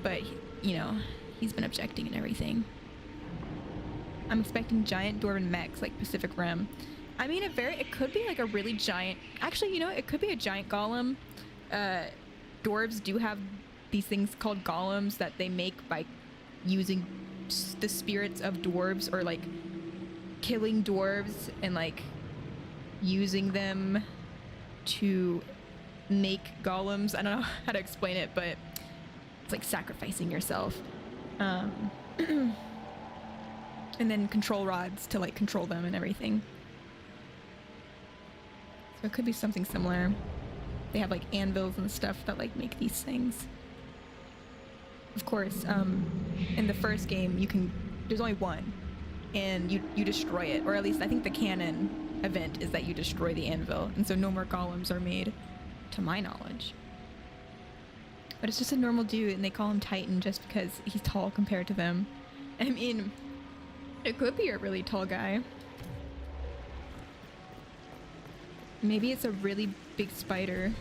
But, you know, he's been objecting and everything. I'm expecting giant Dwarven mechs like Pacific Rim. I mean, it could be like a really giant, actually, you know, it could be a giant golem. Dwarves do have these things called golems that they make by using the spirits of dwarves, or like killing dwarves and like using them to make golems. I don't know how to explain it, but it's like sacrificing yourself. And then control rods to like control them and everything. So it could be something similar. They have like anvils and stuff that like make these things. Of course, in the first game there's only one, and you destroy it, or at least I think the canon event is that you destroy the anvil, and so no more golems are made, to my knowledge. But it's just a normal dude, and they call him Titan just because he's tall compared to them. I mean, it could be a really tall guy. Maybe it's a really big spider.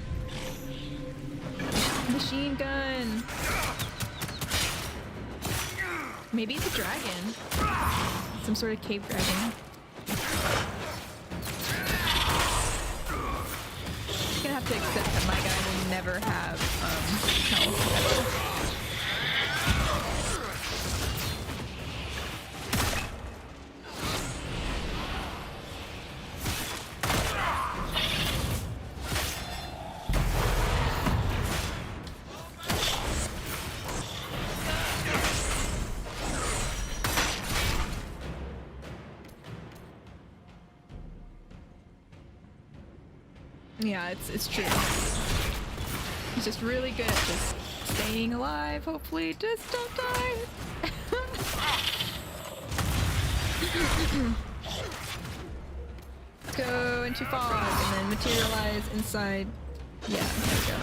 Machine gun! Maybe it's a dragon. Some sort of cave dragon. to accept that my guy will never have health ever. Yeah, it's true. He's just really good at just staying alive, hopefully. Just don't die! Let's go into fog and then materialize inside. Yeah, there we go.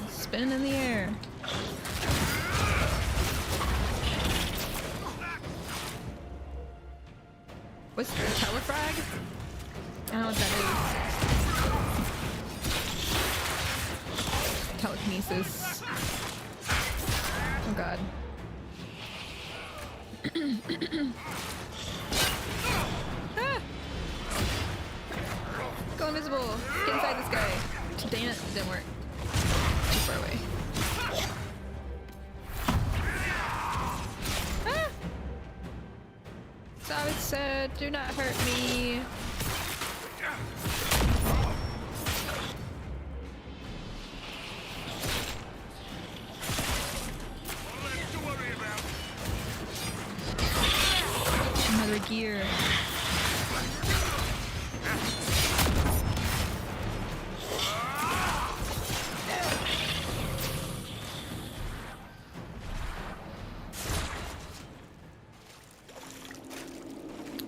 Spinning in the air. What's the telefrag? I don't know what that is. Telekinesis. Oh god. Ah! Go invisible! Get inside this guy! Dang it, didn't work. Too far away. Ah! So it said, do not hurt me. Another gear.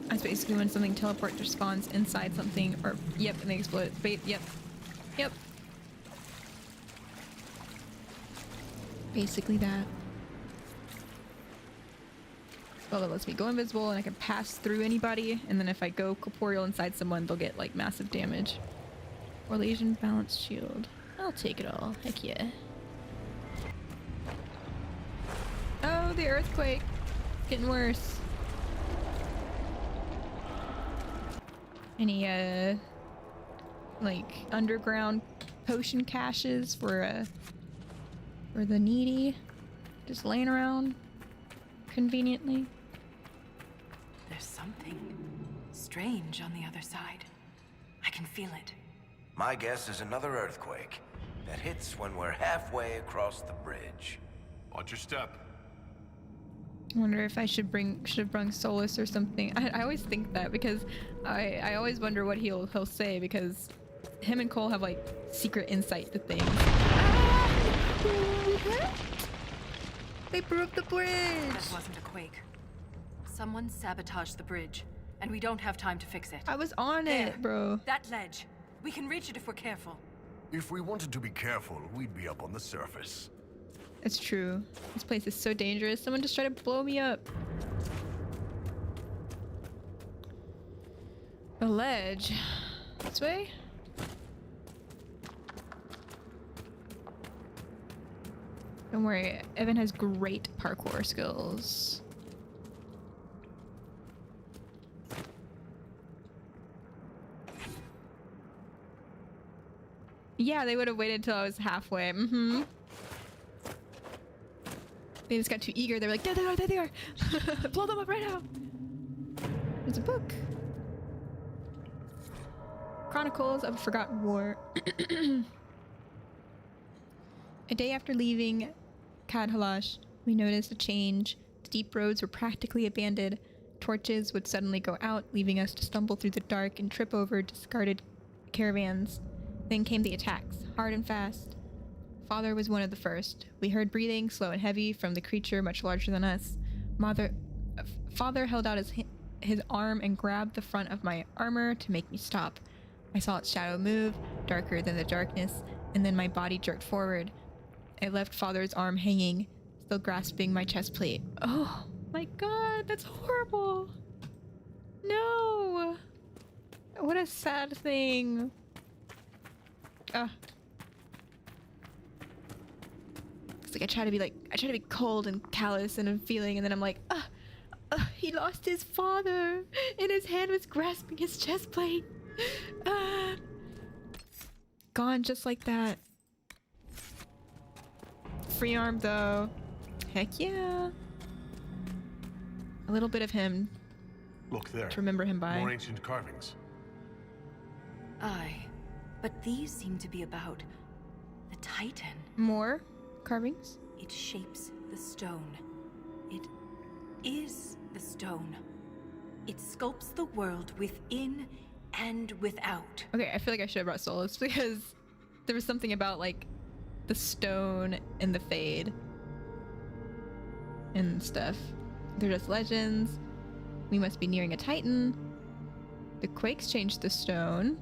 That's basically when something teleports or spawns inside something, or yep, and they explode. Wait, yep. Yep. Basically that. Well, that lets me go invisible and I can pass through anybody, and then if I go corporeal inside someone, they'll get like massive damage. Or Legion balanced shield. I'll take it all. Heck yeah. Oh, the earthquake. Getting worse. Any like underground potion caches for the needy, just laying around conveniently?
There's something strange on the other side. I can feel it.
My guess is another earthquake that hits when we're halfway across the bridge.
Watch your step.
I wonder if I should have brung Solus or something. I always think that because I always wonder what he'll say, because him and Cole have like secret insight to things. Ah! They broke the bridge.
That wasn't a quake. Someone sabotaged the bridge, and we don't have time to fix it.
I was on it, bro.
That ledge. We can reach it if we're careful.
If we wanted to be careful, we'd be up on the surface.
It's true. This place is so dangerous. Someone just tried to blow me up. The ledge. This way? Don't worry, Evan has great parkour skills. Yeah, they would have waited till I was halfway. Mm-hmm. They just got too eager. They were like, there they are, there they are. Blow them up right now. There's a book. Chronicles of a Forgotten War. A day after leaving Kadhalash, we noticed a change. The deep roads were practically abandoned. Torches would suddenly go out, leaving us to stumble through the dark and trip over discarded caravans. Then came the attacks, hard and fast. Father was one of the first. We heard breathing, slow and heavy, from the creature much larger than us. Father held out his arm and grabbed the front of my armor to make me stop. I saw its shadow move, darker than the darkness, and then my body jerked forward. I left Father's arm hanging, still grasping my chest plate. Oh my god, that's horrible! No! What a sad thing. It's like I try to be cold and callous and feeling, and then I'm like, he lost his father, and his hand was grasping his chest plate. Gone just like that. Free arm though. Heck yeah. A little bit of him
Look there.
to remember him by.
More ancient carvings.
Aye, but these seem to be about the Titan.
More carvings?
It shapes the stone. It is the stone. It sculpts the world within and without.
Okay, I feel like I should have brought Solus because there was something about like the stone and the fade and stuff. They're just legends. We must be nearing a Titan. The quakes changed the stone.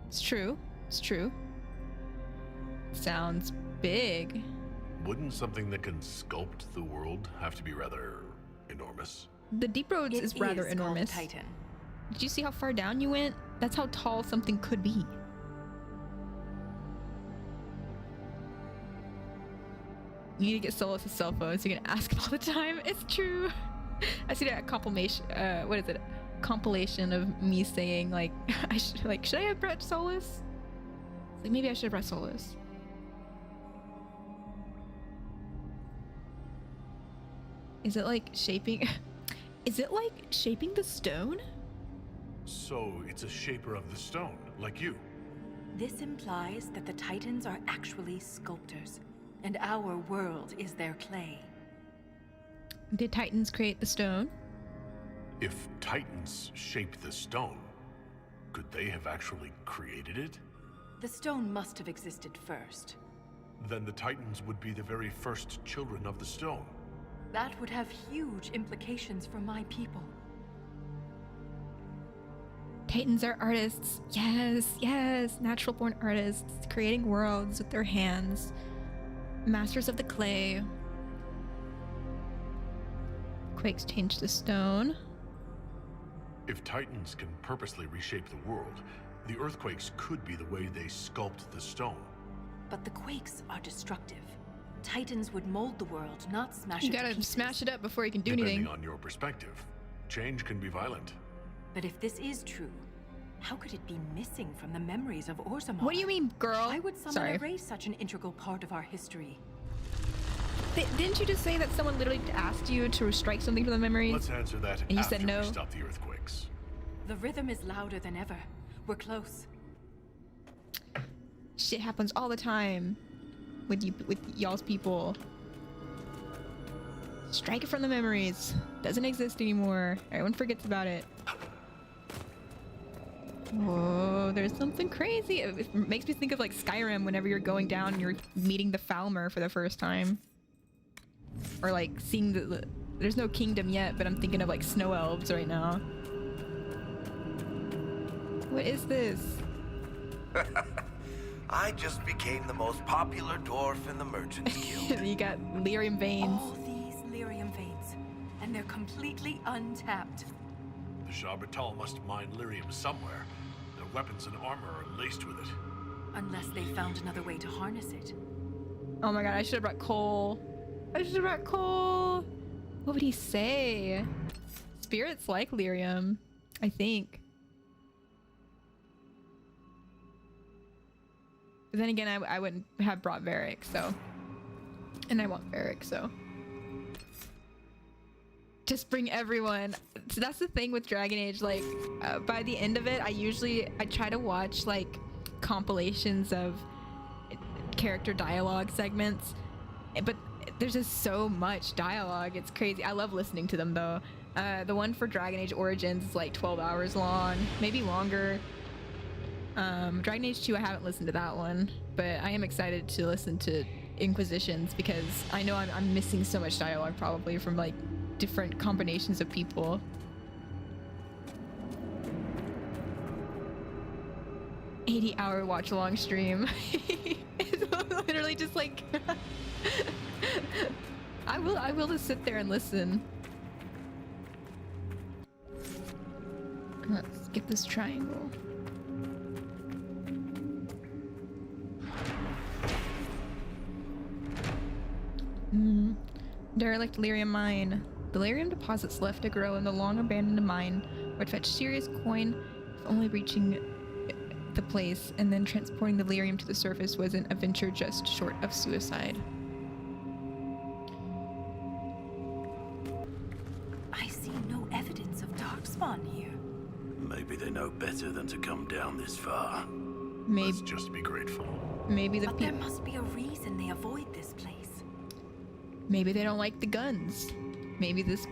It's true. It's true. Sounds big.
Wouldn't something that can sculpt the world have to be rather enormous?
The Deep Roads is rather
called
enormous.
Titan.
Did you see how far down you went? That's how tall something could be. You need to get Solus a cell phone so you can ask him all the time. It's true. I see that compilation. What is it? Compilation of me saying like, should I have brought Solus? It's like maybe I should have brought Solus. Is it like shaping? Is it like shaping the stone?
So it's a shaper of the stone, like you.
This implies that the Titans are actually sculptors, and our world is their clay.
Did Titans create the stone?
If Titans shape the stone, could they have actually created it?
The stone must have existed first.
Then the Titans would be the very first children of the stone.
That would have huge implications for my people.
Titans are artists. Yes, yes. Natural born artists creating worlds with their hands. Masters of the clay. Quakes changed the stone.
If Titans can purposely reshape the world, the earthquakes could be the way they sculpt the stone.
But the quakes are destructive. Titans would mold the world, not smash
You
it to
gotta
pieces.
smash it up before you can do
Depending
anything.
on your perspective, change can be violent.
But if this is true, how could it be missing from the memories of Orzammar?
What do you mean, girl?
Why would someone
Sorry.
erase such an integral part of our history?
Didn't you just say that someone literally asked you to strike something from the memories?
Let's answer that
And you
after
said no?
we stop the earthquakes.
The rhythm is louder than ever. We're close.
Shit happens all the time with y'all's people. Strike it from the memories. Doesn't exist anymore. Everyone forgets about it. Whoa, there's something crazy. It makes me think of like Skyrim whenever you're going down and you're meeting the Falmer for the first time. Or like seeing there's no kingdom yet, but I'm thinking of like snow elves right now. What is this?
I just became the most popular dwarf in the Merchants Guild.
You got lyrium veins.
All these lyrium veins, and they're completely untapped.
The Shabbatal must mine lyrium somewhere. Their weapons and armor are laced with it.
Unless they found another way to harness it.
Oh my god, I should have brought Cole. I should have brought Cole. What would he say? Spirits like lyrium, I think. But then again, I wouldn't have brought Varric, so. And I want Varric, so. Just bring everyone. So that's the thing with Dragon Age, like, by the end of it, I try to watch, like, compilations of character dialogue segments. But there's just so much dialogue, it's crazy. I love listening to them, though. The one for Dragon Age Origins is, like, 12 hours long, maybe longer. Dragon Age 2, I haven't listened to that one, but I am excited to listen to Inquisitions because I know I'm missing so much dialogue probably from like different combinations of people. "80-hour watch-along stream." It's literally just like I will just sit there and listen. Let's get this triangle. Derelict Lyrium mine. The Lyrium deposits left to grow in the long-abandoned mine would fetch serious coin if only reaching the place and then transporting the Lyrium to the surface wasn't a venture just short of suicide.
I see no evidence of darkspawn here.
Maybe they know better than to come down this far.
Maybe,
Let's just be grateful.
maybe the
But there
people.
must be a reason they avoid this place.
Maybe they don't like the guns. Maybe this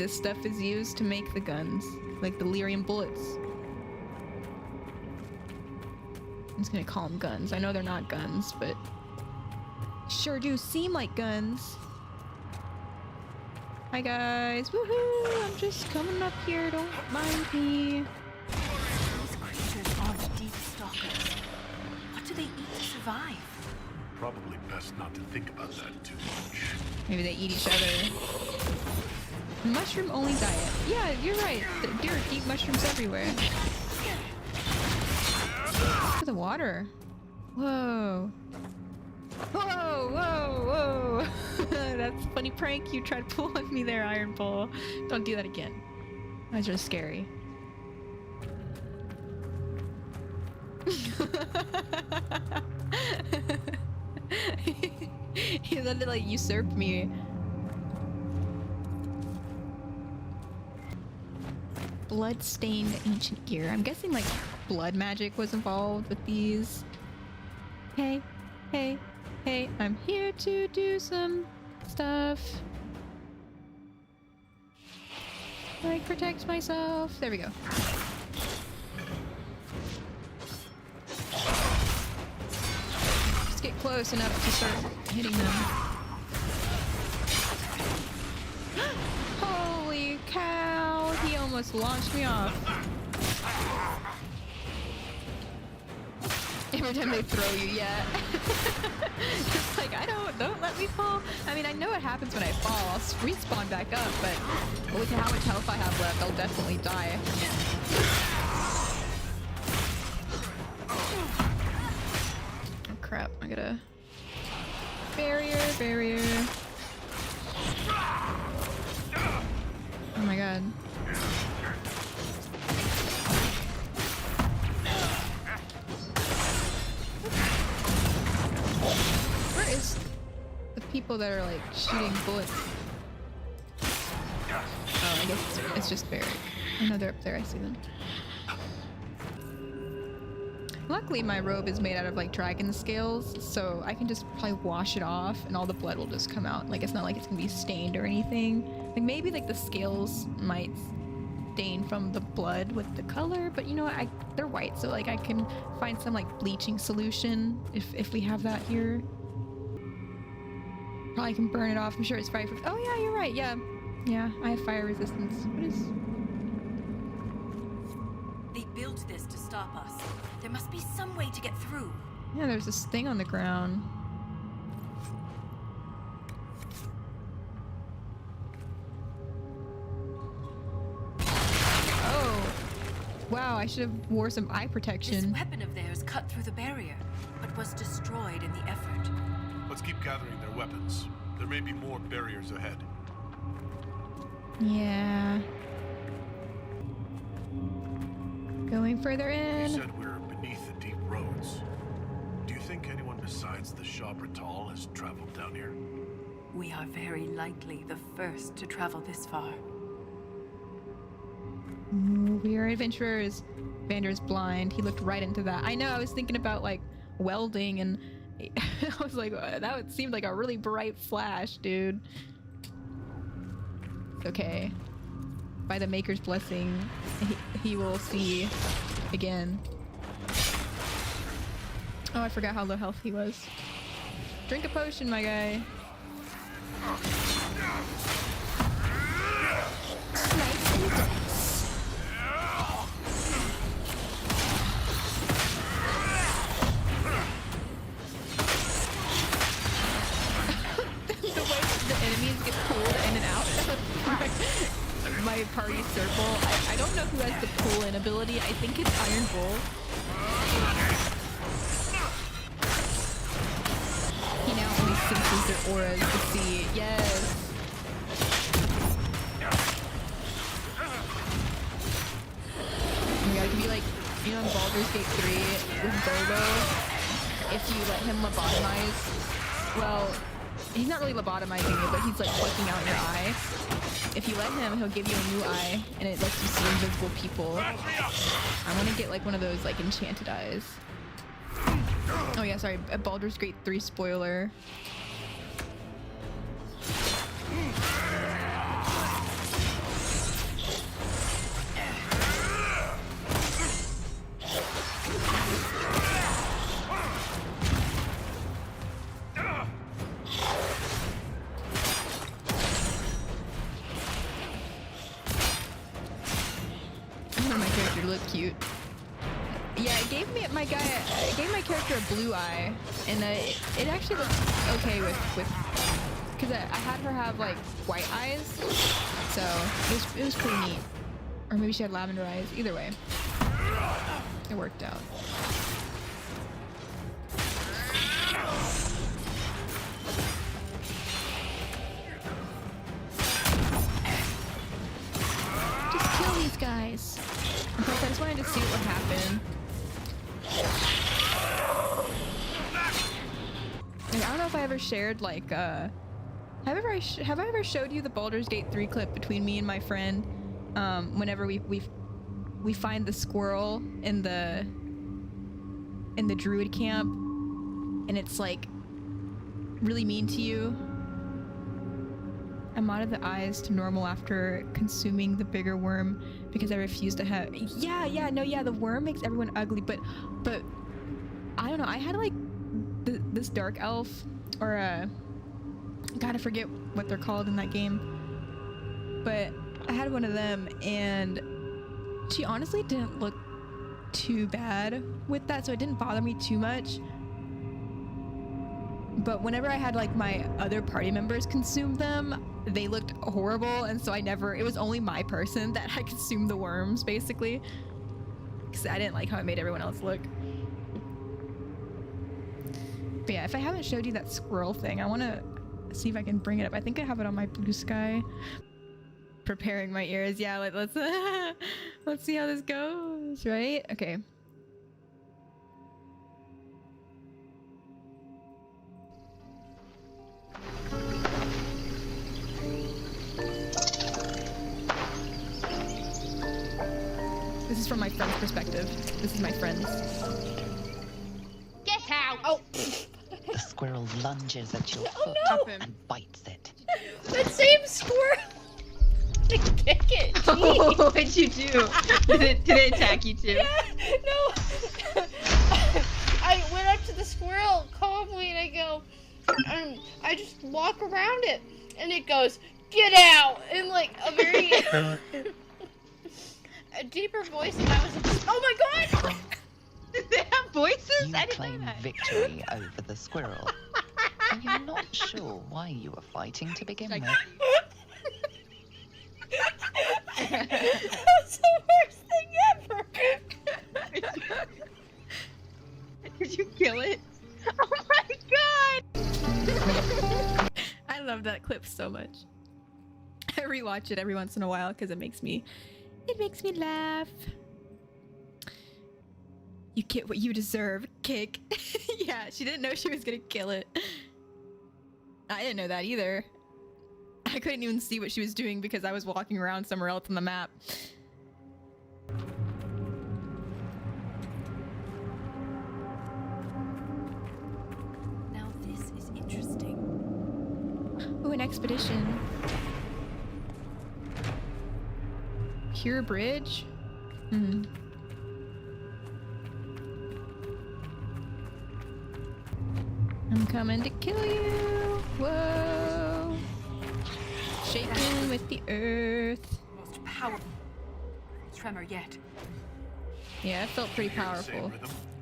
stuff is used to make the guns, like the lyrium bullets. I'm just gonna call them guns. I know they're not guns, but sure do seem like guns. Hi guys, woohoo! I'm just coming up here. Don't mind me.
These creatures aren't deep stalkers. What do they eat to survive?
Probably best not to think about that too much.
Maybe they eat each other. Mushroom only diet. Yeah, you're right. The deer eat mushrooms everywhere. Look at the water. Whoa. Whoa, whoa, whoa. That's a funny prank you tried to pull on me there, Iron Bull. Don't do that again. That was just scary. He let it like usurp me. Blood-stained ancient gear. I'm guessing like blood magic was involved with these. Hey, hey, hey, I'm here to do some stuff. Like protect myself. There we go. Just get close enough to start hitting them. Holy cow! He almost launched me off. Every time they throw you, yeah. It's like, don't let me fall. I mean, I know what happens when I fall. I'll respawn back up, but look at how much health I have left. I'll definitely die. Oh crap, I gotta... Barrier. Oh my god. Where is the people that are like shooting bullets? Oh, I guess it's just buried. I know they're up there, I see them. Luckily my robe is made out of like dragon scales, so I can just probably wash it off and all the blood will just come out. Like it's not like it's gonna be stained or anything. Like maybe like the scales might stain from the blood with the color, but you know what, they're white, so like I can find some like bleaching solution if we have that here. Probably can burn it off. I'm sure it's fire. Oh yeah, you're right. Yeah, I have fire resistance. What is?
They built this to stop us. There must be some way to get through.
Yeah, there's this thing on the ground. Oh, wow! I should have wore some eye
This
protection.
weapon of theirs cut through the barrier, but was destroyed in the effort.
Let's keep gathering their weapons. There may be more barriers ahead.
Yeah. Going further
You
in.
said we're beneath the deep roads. Do you think anyone besides the Shah Bratal has traveled down here?
We are very likely the first to travel this far.
We are adventurers. Vander's blind. He looked right into that. I know, I was thinking about like welding and I was like, that would seem like a really bright flash, dude. It's okay. By the Maker's blessing, he will see again. Oh, I forgot how low health he was. Drink a potion, my guy. Nice and dense. The way the enemies get pulled in and out of my party circle. I don't know who has the pull-in ability. I think it's Iron Bull. He now only senses their auras to see. Yes. Oh my god, it could be like, you know, in Baldur's Gate 3 with Bobo, if you let him lobotomize, well, he's not really lobotomizing you, but he's like plucking out your eye. If you let him, he'll give you a new eye, and it lets you see invisible people. I want to get like one of those like enchanted eyes. Oh yeah, sorry, a Baldur's Gate 3 spoiler. My character looked cute. Yeah, it gave me my character a blue eye, and it actually looked okay with because I had her have like white eyes, so it was pretty neat. Or maybe she had lavender eyes. Either way, it worked out. Just kill these guys. In fact, I just wanted to see what would happen. Like, I don't know if I ever shared like have I ever showed you the Baldur's Gate 3 clip between me and my friend? Whenever we find the squirrel in the druid camp, and it's like really mean to you. I modded the eyes to normal after consuming the bigger worm because I refused to have. Yeah, the worm makes everyone ugly, but I don't know. I had like this dark elf, or God, I forget what they're called in that game, but I had one of them, and she honestly didn't look too bad with that, so it didn't bother me too much. But whenever I had like my other party members consume them, they looked horrible, and so it was only my person that I consumed the worms, basically, because I didn't like how it made everyone else look. But yeah, if I haven't showed you that squirrel thing, I want to see if I can bring it up. I think I have it on my blue sky. Preparing my ears. Yeah, like let's see how this goes, right? Okay. This is from my friend's perspective. This is my friend's.
Get out! Oh!
The squirrel lunges at your foot and bites it.
That same squirrel! Kick it!
Oh, what'd you do? Did it attack you too?
Yeah, no! I went up to the squirrel calmly and I go, I just walk around it and it goes, get out! In like a very a deeper voice, and I was like, oh my god!
Did they have voices?
You claim victory over the squirrel. And you're not sure why you were fighting to begin with.
That's the worst thing ever!
Did you kill it? Oh my god! I love that clip so much. I rewatch it every once in a while because it makes me laugh. You get what you deserve, kick. Yeah, she didn't know she was gonna kill it. I didn't know that either. I couldn't even see what she was doing because I was walking around somewhere else on the map.
Now this is interesting.
Ooh, an expedition. Pure Bridge? Hmm. I'm coming to kill you. Whoa. Shaking with the earth.
Most powerful tremor yet.
Yeah, it felt pretty powerful.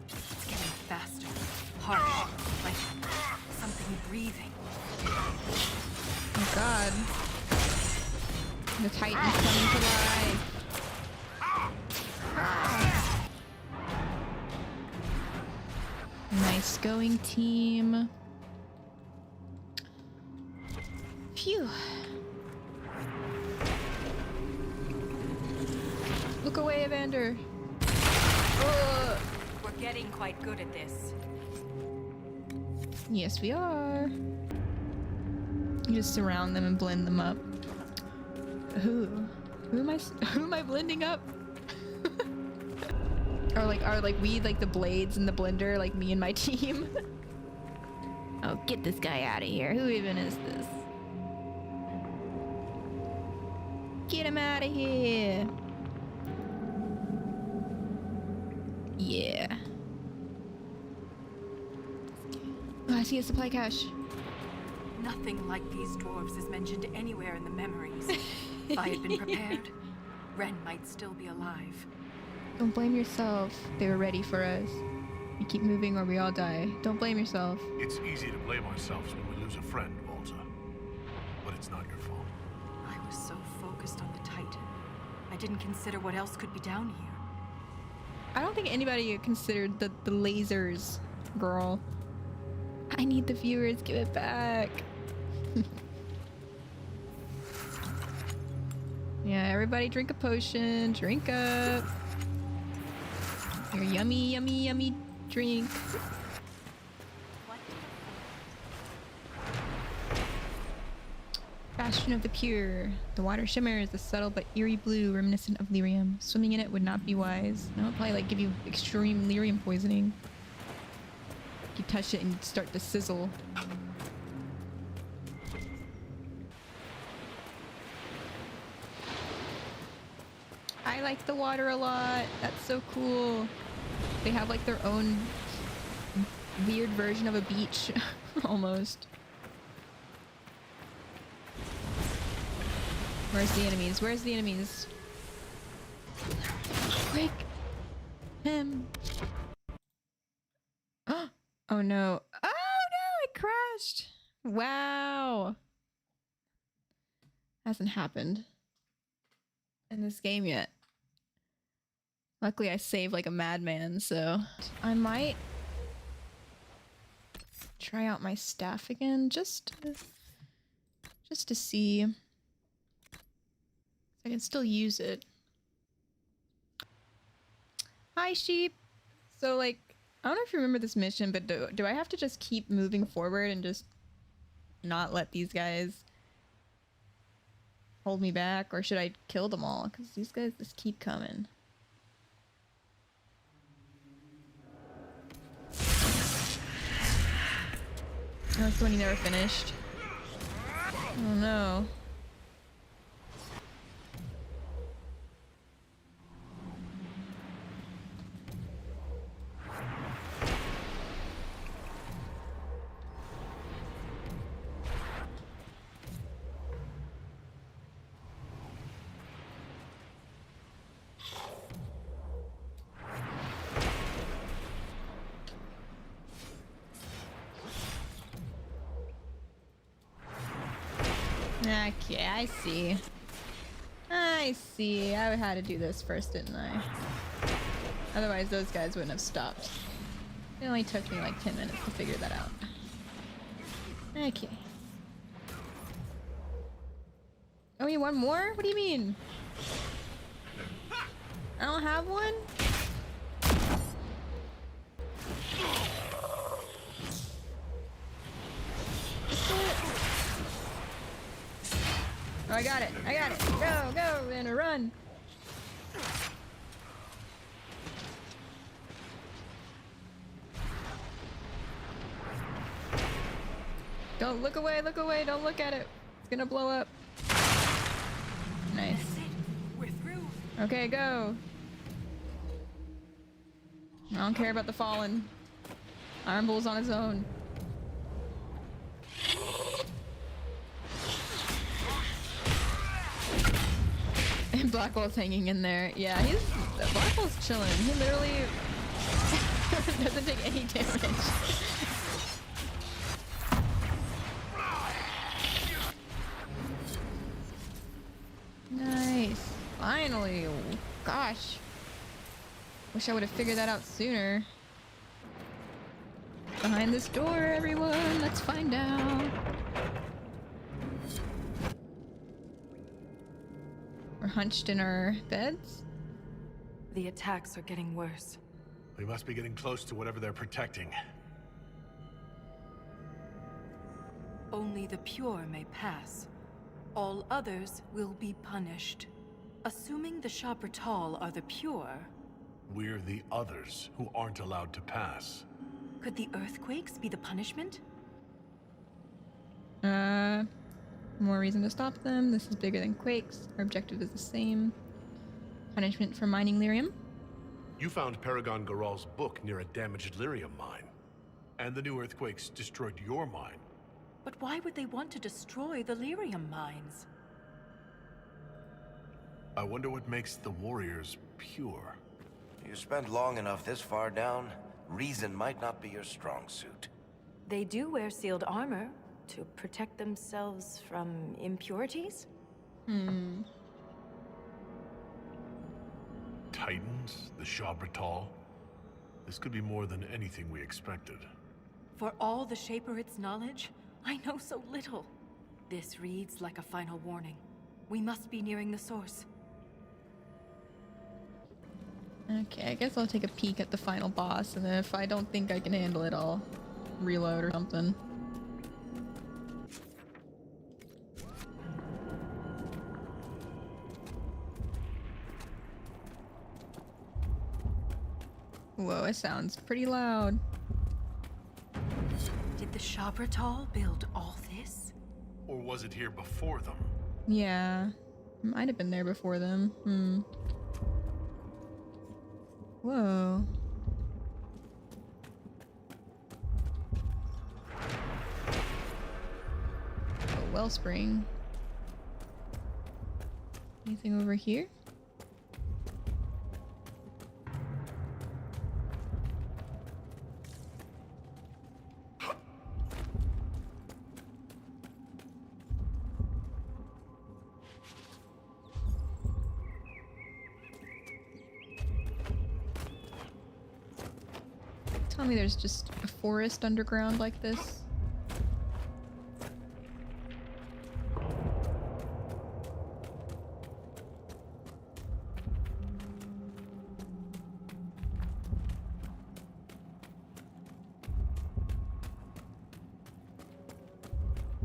It's getting faster, harder, like something breathing.
Oh god. The Titan's coming to life. Nice going, team. Phew. Look away, Evander. Ugh.
We're getting quite good at this.
Yes, we are. You just surround them and blend them up. Who am I blending up? Are we like the blades in the blender, like me and my team? Oh, get this guy out of here. Who even is this? Get him out of here. Yeah. Oh, I see a supply cache.
Nothing like these dwarves is mentioned anywhere in the memories. If I had been prepared, Ren might still be alive.
Don't blame yourself. They were ready for us. You keep moving or we all die. Don't blame yourself.
It's easy to blame ourselves when we lose a friend, Volta. But it's not your fault.
I was so focused on the Titan. I didn't consider what else could be down here.
I don't think anybody considered the lasers, girl. I need the viewers. Give it back. Yeah, everybody drink a potion. Drink up. Your yummy, yummy, yummy drink. Bastion of the Pure. The water shimmers a subtle but eerie blue reminiscent of lyrium. Swimming in it would not be wise. No, it'll probably like give you extreme lyrium poisoning. You touch it and you'd start to sizzle. I like the water a lot. That's so cool. They have like their own weird version of a beach, almost. Where's the enemies? Where's the enemies? Quick! Him! Oh no. Oh no! It crashed! Wow! Hasn't happened in this game yet. Luckily I saved like a madman, so I might try out my staff again just to see. I can still use it. Hi, sheep. So like, I don't know if you remember this mission, but do I have to just keep moving forward and just not let these guys hold me back, or should I kill them all? Because these guys just keep coming. Oh, that's the one you never finished. Oh no. Okay, I see. I see. I had to do this first, didn't I? Otherwise, those guys wouldn't have stopped. It only took me like 10 minutes to figure that out. Okay. Oh, you want more? What do you mean? I don't have one? Oh, I got it. I got it. Go, go, and a run. Don't look away, don't look at it. It's gonna blow up. Nice.
We're through.
Okay, go. I don't care about the fallen. Iron Bull's on his own. And Blackwell's hanging in there. Yeah, Blackwell's chilling. He literally doesn't take any damage. Nice. Finally. Oh, gosh. Wish I would have figured that out sooner. Behind this door, everyone. Let's find out. hunched in our beds?
The attacks are getting worse.
We must be getting close to whatever they're protecting.
Only the pure may pass. All others will be punished. Assuming the Shabratal are the pure,
We're the others who aren't allowed to pass.
could the earthquakes be the punishment?
More reason to stop them. This is bigger than quakes. Our objective is the same. Punishment for mining lyrium.
You found Paragon Garal's book near a damaged lyrium mine. And the new earthquakes destroyed your mine.
But why would they want to destroy the lyrium mines?
I wonder what makes the warriors pure.
You spent long enough this far down, reason might not be your strong suit.
They do wear sealed armor to protect themselves from impurities?
Titans, the Shabratal. This could be more than anything we expected.
For all the Shaperit's knowledge, I know so little. This reads like a final warning. We must be nearing the source.
Okay, I guess I'll take a peek at the final boss, and then if I don't think I can handle it, I'll reload or something. Whoa, it sounds pretty loud.
Did the Shabratal build all this?
Or was it here before them?
Yeah, might have been there before them. Whoa. A wellspring. Anything over here? Tell me there's just a forest underground like this.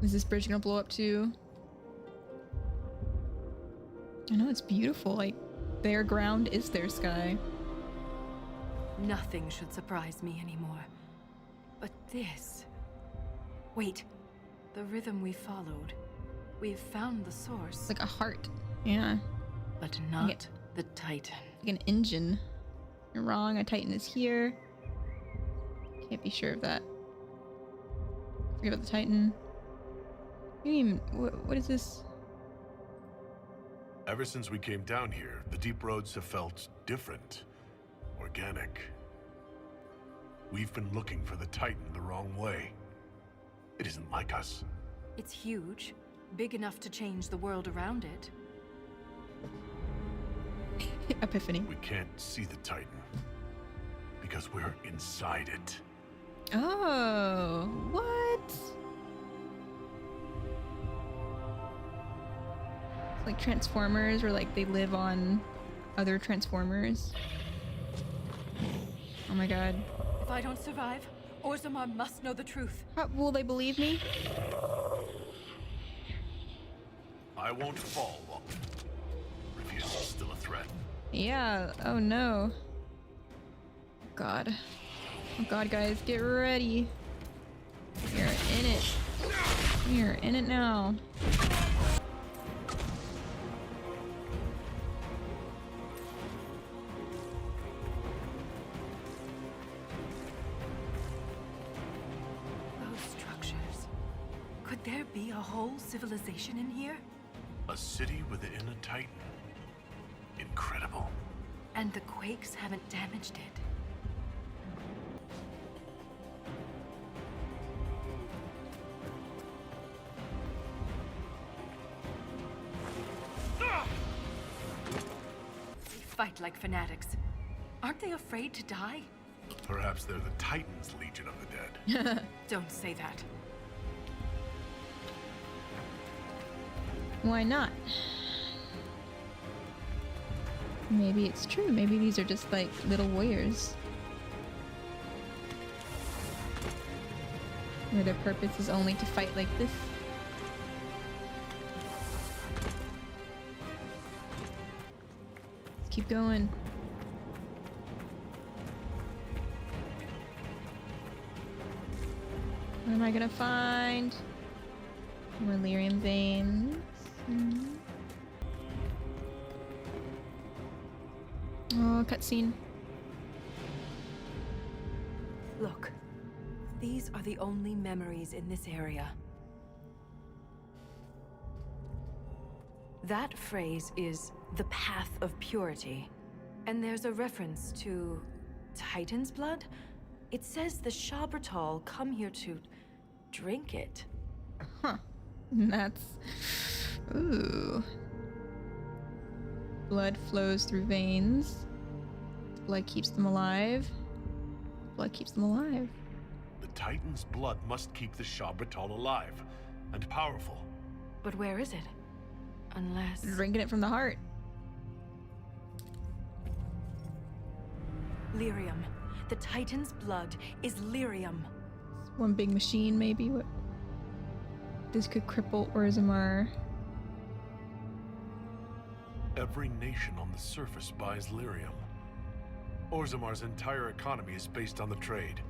Is this bridge gonna blow up too? I know it's beautiful, like their ground is their sky.
Nothing should surprise me anymore. But this... Wait. The rhythm we followed. We've found the source.
It's like a heart. Yeah.
But not the Titan.
Like an engine. You're wrong, a Titan is here. Can't be sure of that. Forget about the Titan. You even... What is this?
Ever since we came down here, the deep roads have felt different. Organic. We've been looking for the Titan the wrong way. It isn't like us.
It's huge. Big enough to change the world around it.
Epiphany.
We can't see the Titan. Because we're inside it.
Oh, what? It's like Transformers, where like they live on other Transformers. Oh my god.
If I don't survive, Orzammar must know the truth.
How, will they believe me?
I won't fall while refusal is still a threat.
Yeah, oh no. God. Oh god, guys, get ready. You're in it. You're in it now.
Could there be a whole civilization in here?
A city within a Titan. Incredible.
And the quakes haven't damaged it. They fight like fanatics. Aren't they afraid to die?
Perhaps they're the Titan's Legion of the Dead.
Don't say that.
Why not? Maybe it's true. Maybe these are just like little warriors. Where their purpose is only to fight like this. Let's keep going. What am I gonna find? More lyrium veins. Oh, cutscene.
Look, these are the only memories in this area. That phrase is the path of purity. And there's a reference to Titan's blood. It says the Shabratal come here to drink it.
Huh. That's... Ooh. Blood flows through veins. Blood keeps them alive. Blood keeps them alive.
The Titan's blood must keep the Shabratal alive and powerful.
But where is it? Unless...
Drinking it from the heart.
Lyrium. The Titan's blood is lyrium.
One big machine, maybe. What? This could cripple Orzammar.
Every nation on the surface buys lyrium. Orzammar's entire economy is based on the trade.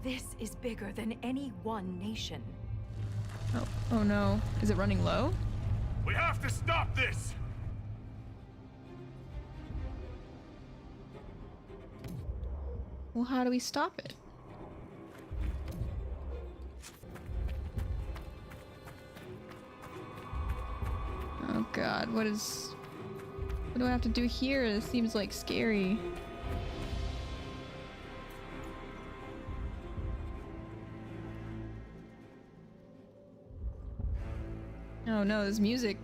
This is bigger than any one nation.
Oh no. Is it running low?
We have to stop this!
Well, how do we stop it? Oh god, what do I have to do here? This seems like scary. Oh no, there's music.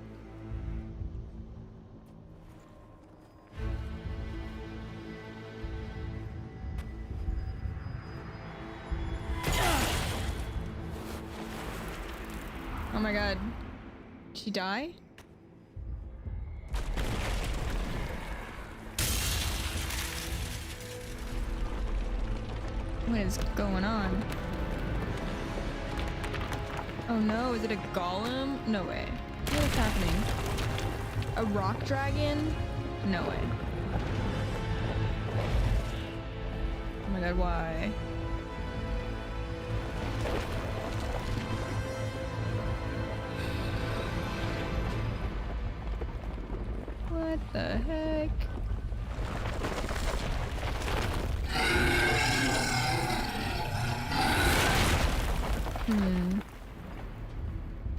Oh my god. Did she die? What is going on? Oh no, is it a golem? No way. What is happening? A rock dragon? No way. Oh my god, why? What the heck?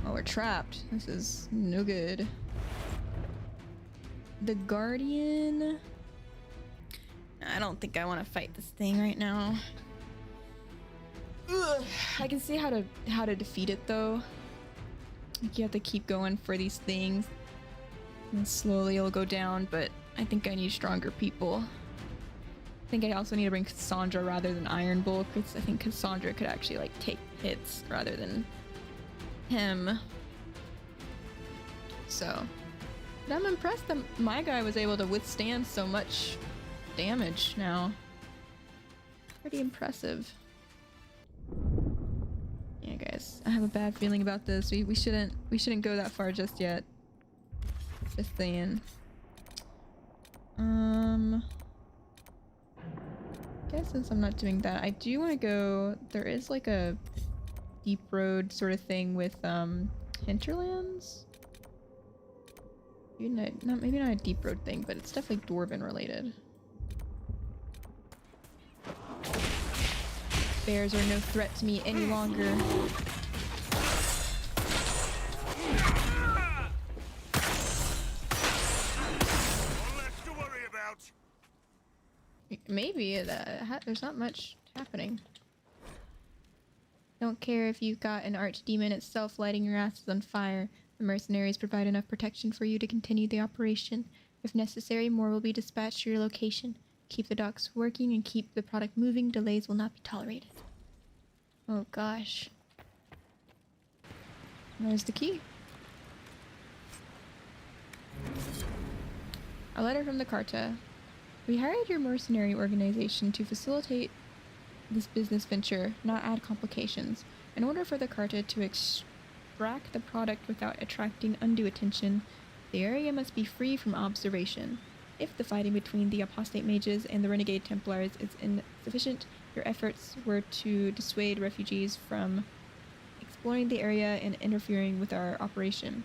Oh, we're trapped. This is no good. The Guardian? I don't think I want to fight this thing right now. Ugh. I can see how to defeat it though. Like you have to keep going for these things. And slowly it'll go down, but I think I need stronger people. I think I also need to bring Cassandra rather than Iron Bull, because I think Cassandra could actually like take hits rather than him. So, but I'm impressed that my guy was able to withstand so much damage now. Pretty impressive. Yeah, guys, I have a bad feeling about this. We shouldn't go that far just yet. Just saying. Guess since I'm not doing that, I do want to go. There is like a deep road sort of thing with hinterlands. Maybe not a deep road thing, but it's definitely dwarven related. Bears are no threat to me any longer. Maybe there's not much happening. Don't care if you've got an archdemon itself lighting your asses on fire. The mercenaries provide enough protection for you to continue the operation. If necessary, more will be dispatched to your location. Keep the docks working and keep the product moving. Delays will not be tolerated. Oh gosh. Where's the key? A letter from the Carta. We hired your mercenary organization to facilitate this business venture, not add complications. In order for the Carta to extract the product without attracting undue attention, the area must be free from observation. If the fighting between the apostate mages and the renegade Templars is insufficient, your efforts were to dissuade refugees from exploring the area and interfering with our operation.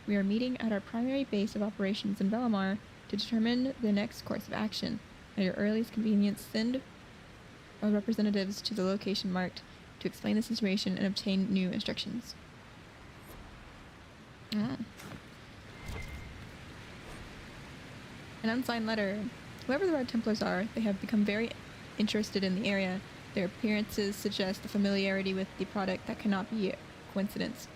We are meeting at our primary base of operations in Velamar to determine the next course of action. At your earliest convenience, send our representatives to the location marked to explain the situation and obtain new instructions. An unsigned letter. Whoever the Red Templars are, they have become very interested in the area. Their appearances suggest a familiarity with the product that cannot be a coincidence.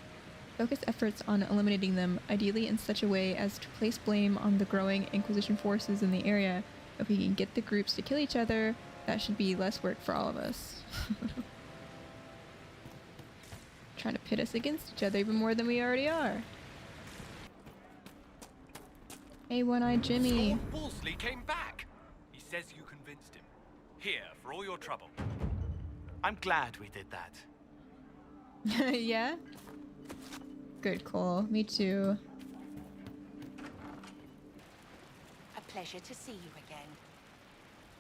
Focus efforts on eliminating them, ideally in such a way as to place blame on the growing Inquisition forces in the area. If we can get the groups to kill each other, that should be less work for all of us. Trying to pit us against each other even more than we already are. Hey, One-Eyed Jimmy.
Lord Wolseley came back. He says you convinced him. Here, for all your trouble. I'm glad we did that.
Yeah? Good call. Me too.
A pleasure to see you again.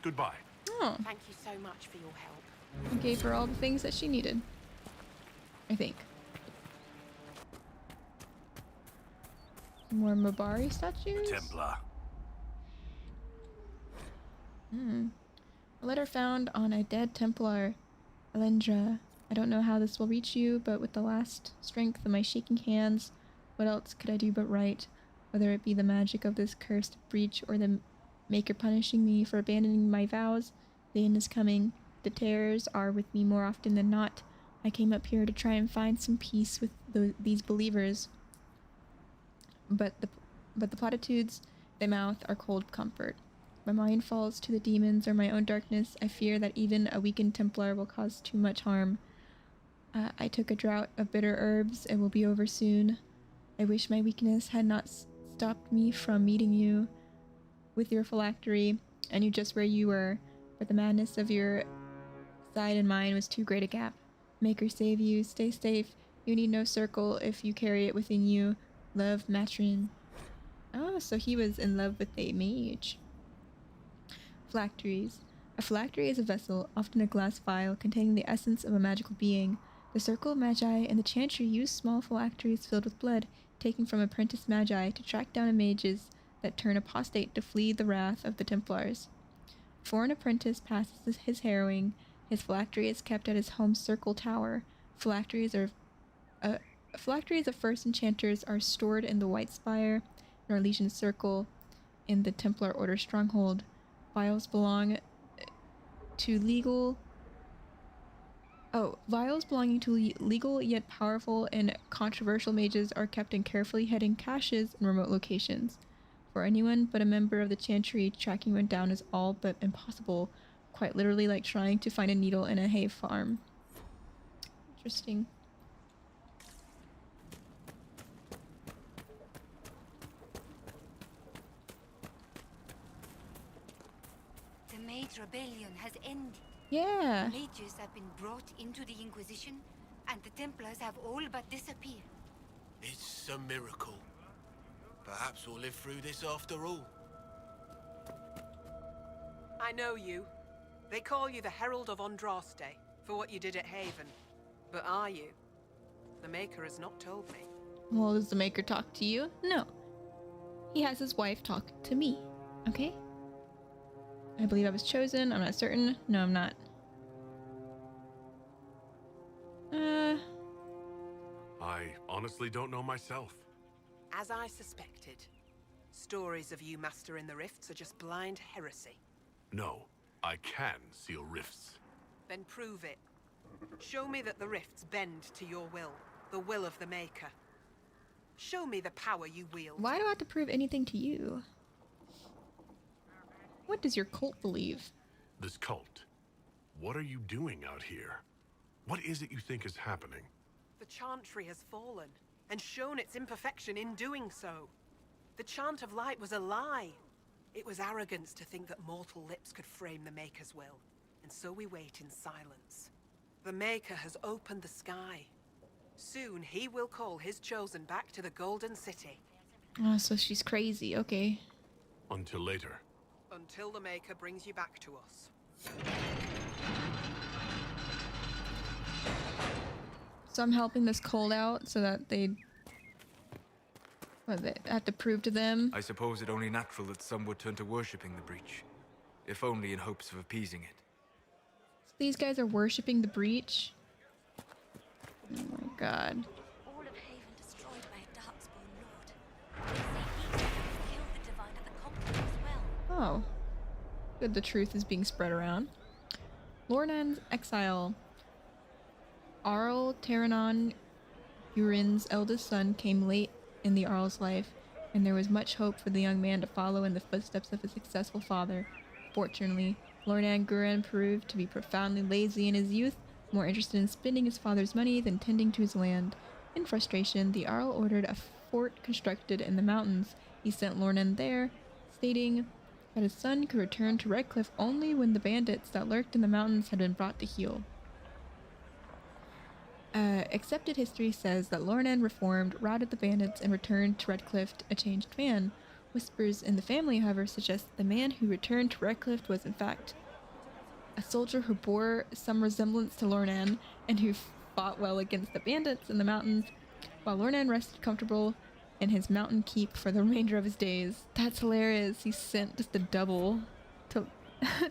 Goodbye.
Oh,
Thank you so much for your help.
I gave her all the things that she needed. I think. More Mabari statues?
Templar.
A letter found on a dead Templar, Elendra. I don't know how this will reach you, but with the last strength of my shaking hands, what else could I do but write? Whether it be the magic of this cursed breach or the Maker punishing me for abandoning my vows, the end is coming. The terrors are with me more often than not. I came up here to try and find some peace with these believers. But the platitudes they mouth are cold comfort. My mind falls to the demons or my own darkness. I fear that even a weakened Templar will cause too much harm. I took a draught of bitter herbs. It will be over soon. I wish my weakness had not stopped me from meeting you with your phylactery. I knew just where you were, but the madness of your side and mine was too great a gap. Maker save you. Stay safe. You need no circle if you carry it within you. Love, Matron. Oh, so he was in love with a mage. Phylacteries. A phylactery is a vessel, often a glass vial, containing the essence of a magical being. The Circle of Magi and the Chantry use small phylacteries filled with blood, taken from apprentice magi, to track down mages that turn apostate to flee the wrath of the Templars. Before an apprentice passes his harrowing, his phylactery is kept at his home Circle Tower. Phylacteries of first enchanters are stored in the White Spire, Norlesian Circle, in the Templar Order stronghold. Vials belonging to legal yet powerful and controversial mages are kept in carefully hidden caches in remote locations. For anyone but a member of the Chantry, tracking one down is all but impossible, quite literally like trying to find a needle in a hay farm. Interesting.
The Mage rebellion has ended.
Yeah.
Mages have been brought into the Inquisition, and the Templars have all but disappeared.
It's a miracle. Perhaps we'll live through this after all.
I know you. They call you the Herald of Andraste for what you did at Haven. But are you? The Maker has not told me.
Well, does the Maker talk to you? No. He has his wife talk to me. Okay? I believe I was chosen. I'm not certain. No, I'm not.
I honestly don't know myself.
As I suspected, stories of you mastering the rifts are just blind heresy.
No, I can seal rifts.
Then prove it. Show me that the rifts bend to your will, the will of the Maker. Show me the power you wield.
Why do I have to prove anything to you? What does your cult believe?
This cult. What are you doing out here? What is it you think is happening?
The Chantry has fallen, and shown its imperfection in doing so. The Chant of Light was a lie. It was arrogance to think that mortal lips could frame the Maker's will, and so we wait in silence. The Maker has opened the sky. Soon he will call his chosen back to the Golden City.
Oh, so she's crazy. Okay.
Until later.
Until the Maker brings you back to us.
So I'm helping this cult out so that they have to prove to them.
I suppose it only natural that some would turn to worshipping the breach, if only in hopes of appeasing it.
So these guys are worshipping the breach. Oh my god.
All of Haven destroyed by a darkspawn lord. They say he killed the divine at the company as well.
Oh. Good, the truth is being spread around. Lornan's exile. Arl Terranon, Urin's eldest son, came late in the Arl's life, and there was much hope for the young man to follow in the footsteps of his successful father. Fortunately, Lornan Guren proved to be profoundly lazy in his youth, more interested in spending his father's money than tending to his land. In frustration, the Arl ordered a fort constructed in the mountains. He sent Lornan there, stating that his son could return to Redcliffe only when the bandits that lurked in the mountains had been brought to heel. Accepted history says that Lornan reformed, routed the bandits, and returned to Redcliffe a changed man. Whispers in the family, however, suggest that the man who returned to Redcliffe was in fact a soldier who bore some resemblance to Lornan and who fought well against the bandits in the mountains, while Lornan rested comfortable in his mountain keep for the remainder of his days. That's hilarious. He sent just a double to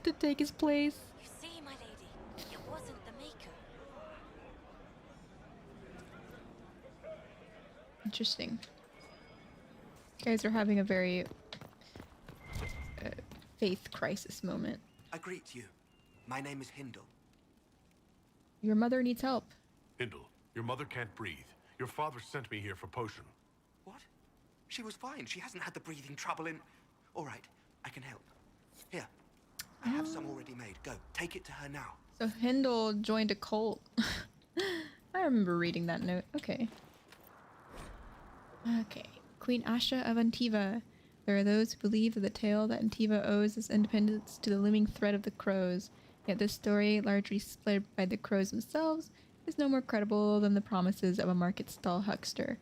to take his place.
You see, my lady, it wasn't the Maker.
Interesting. You guys are having a very faith crisis moment.
I greet you. My name is Hindle.
Your mother needs help.
Hindle, your mother can't breathe. Your father sent me here for potion.
What? She was fine. She hasn't had the breathing trouble in... All right, I can help. Here, I have some already made. Go, take it to her now.
So Hindle joined a cult. I remember reading that note. Okay. Okay. Queen Asha of Antiva. There are those who believe that the tale that Antiva owes its independence to the looming threat of the crows. Yet this story, largely split by the crows themselves, is no more credible than the promises of a market stall huckster.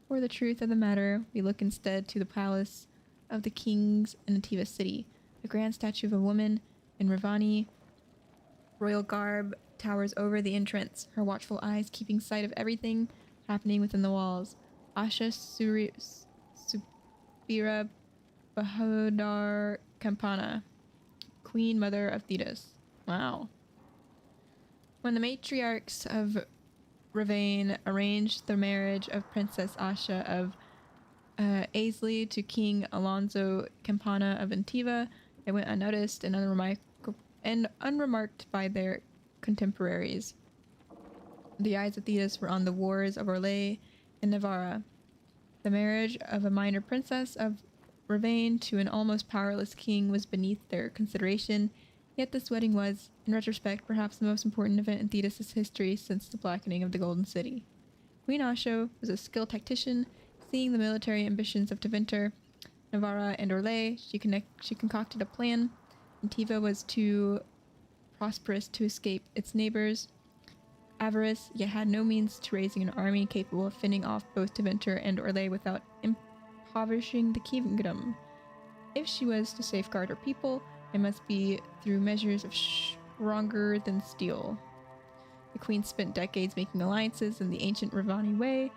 For the truth of the matter, we look instead to the palace of the kings in Antiva City. A grand statue of a woman in Ravani royal garb towers over the entrance, her watchful eyes keeping sight of everything happening within the walls. Asha Supira Bahodar Campana, Queen Mother of Thetis. Wow. When the matriarchs of Ravane arranged the marriage of Princess Asha of Aisley to King Alonso Campana of Antiva, it went unnoticed and unremarked by their contemporaries. The eyes of Thetis were on the wars of Orlais and Navarra. The marriage of a minor princess of Ravane to an almost powerless king was beneath their consideration, yet this wedding was, in retrospect, perhaps the most important event in Thetis' history since the blackening of the Golden City. Queen Asho was a skilled tactician. Seeing the military ambitions of Tevinter, Navarra, and Orlais, she concocted a plan. Antiva was too prosperous to escape its neighbors' avarice, yet had no means to raising an army capable of fending off both Tevinter and Orlais without impoverishing the kingdom. If she was to safeguard her people, it must be through measures of stronger than steel. The queen spent decades making alliances in the ancient Ravani way.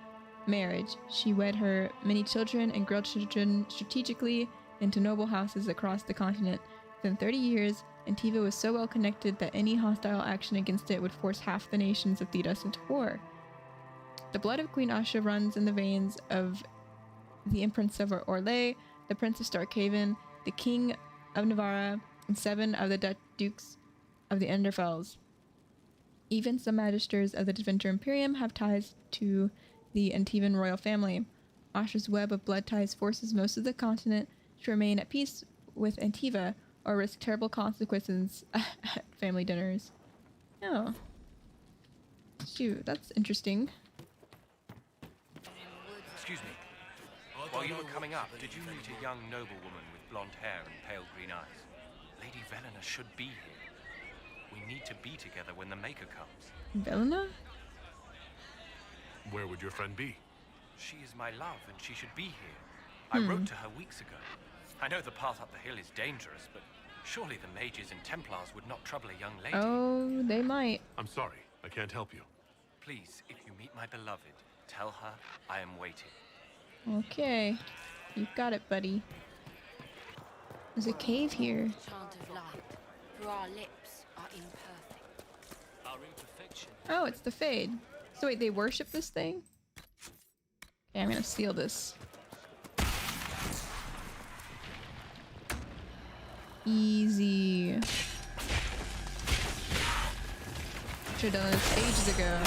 Marriage. She wed her many children and grandchildren strategically into noble houses across the continent. Within 30 years, Antiva was so well connected that any hostile action against it would force half the nations of Thetis into war. The blood of Queen Asha runs in the veins of the Empress of Orlais, the Prince of Starkhaven, the King of Navarra, and 7 of the Dukes of the Enderfels. Even some magisters of the Tevinter Imperium have ties to the Antivan royal family. Asha's web of blood ties forces most of the continent to remain at peace with Antiva or risk terrible consequences at family dinners. Oh. Shoot, that's interesting.
Excuse me. Are
While you were coming up, did you meet a young noblewoman with blonde hair and pale green eyes? Lady Velena should be here. We need to be together when the Maker comes.
Velena?
Where would your friend be?
She is my love, and she should be here. I wrote to her weeks ago. I know the path up the hill is dangerous, but surely the mages and Templars would not trouble a young lady.
Oh, they might.
I'm sorry, I can't help you.
Please, if you meet my beloved, tell her I am waiting.
Okay. You've got it, buddy. There's a cave here.
Chant of light, for our lips are imperfect.
Our imperfection.
Oh, it's the Fade. So wait, they worship this thing? Okay, I'm gonna steal this. Easy. Should've done this ages ago.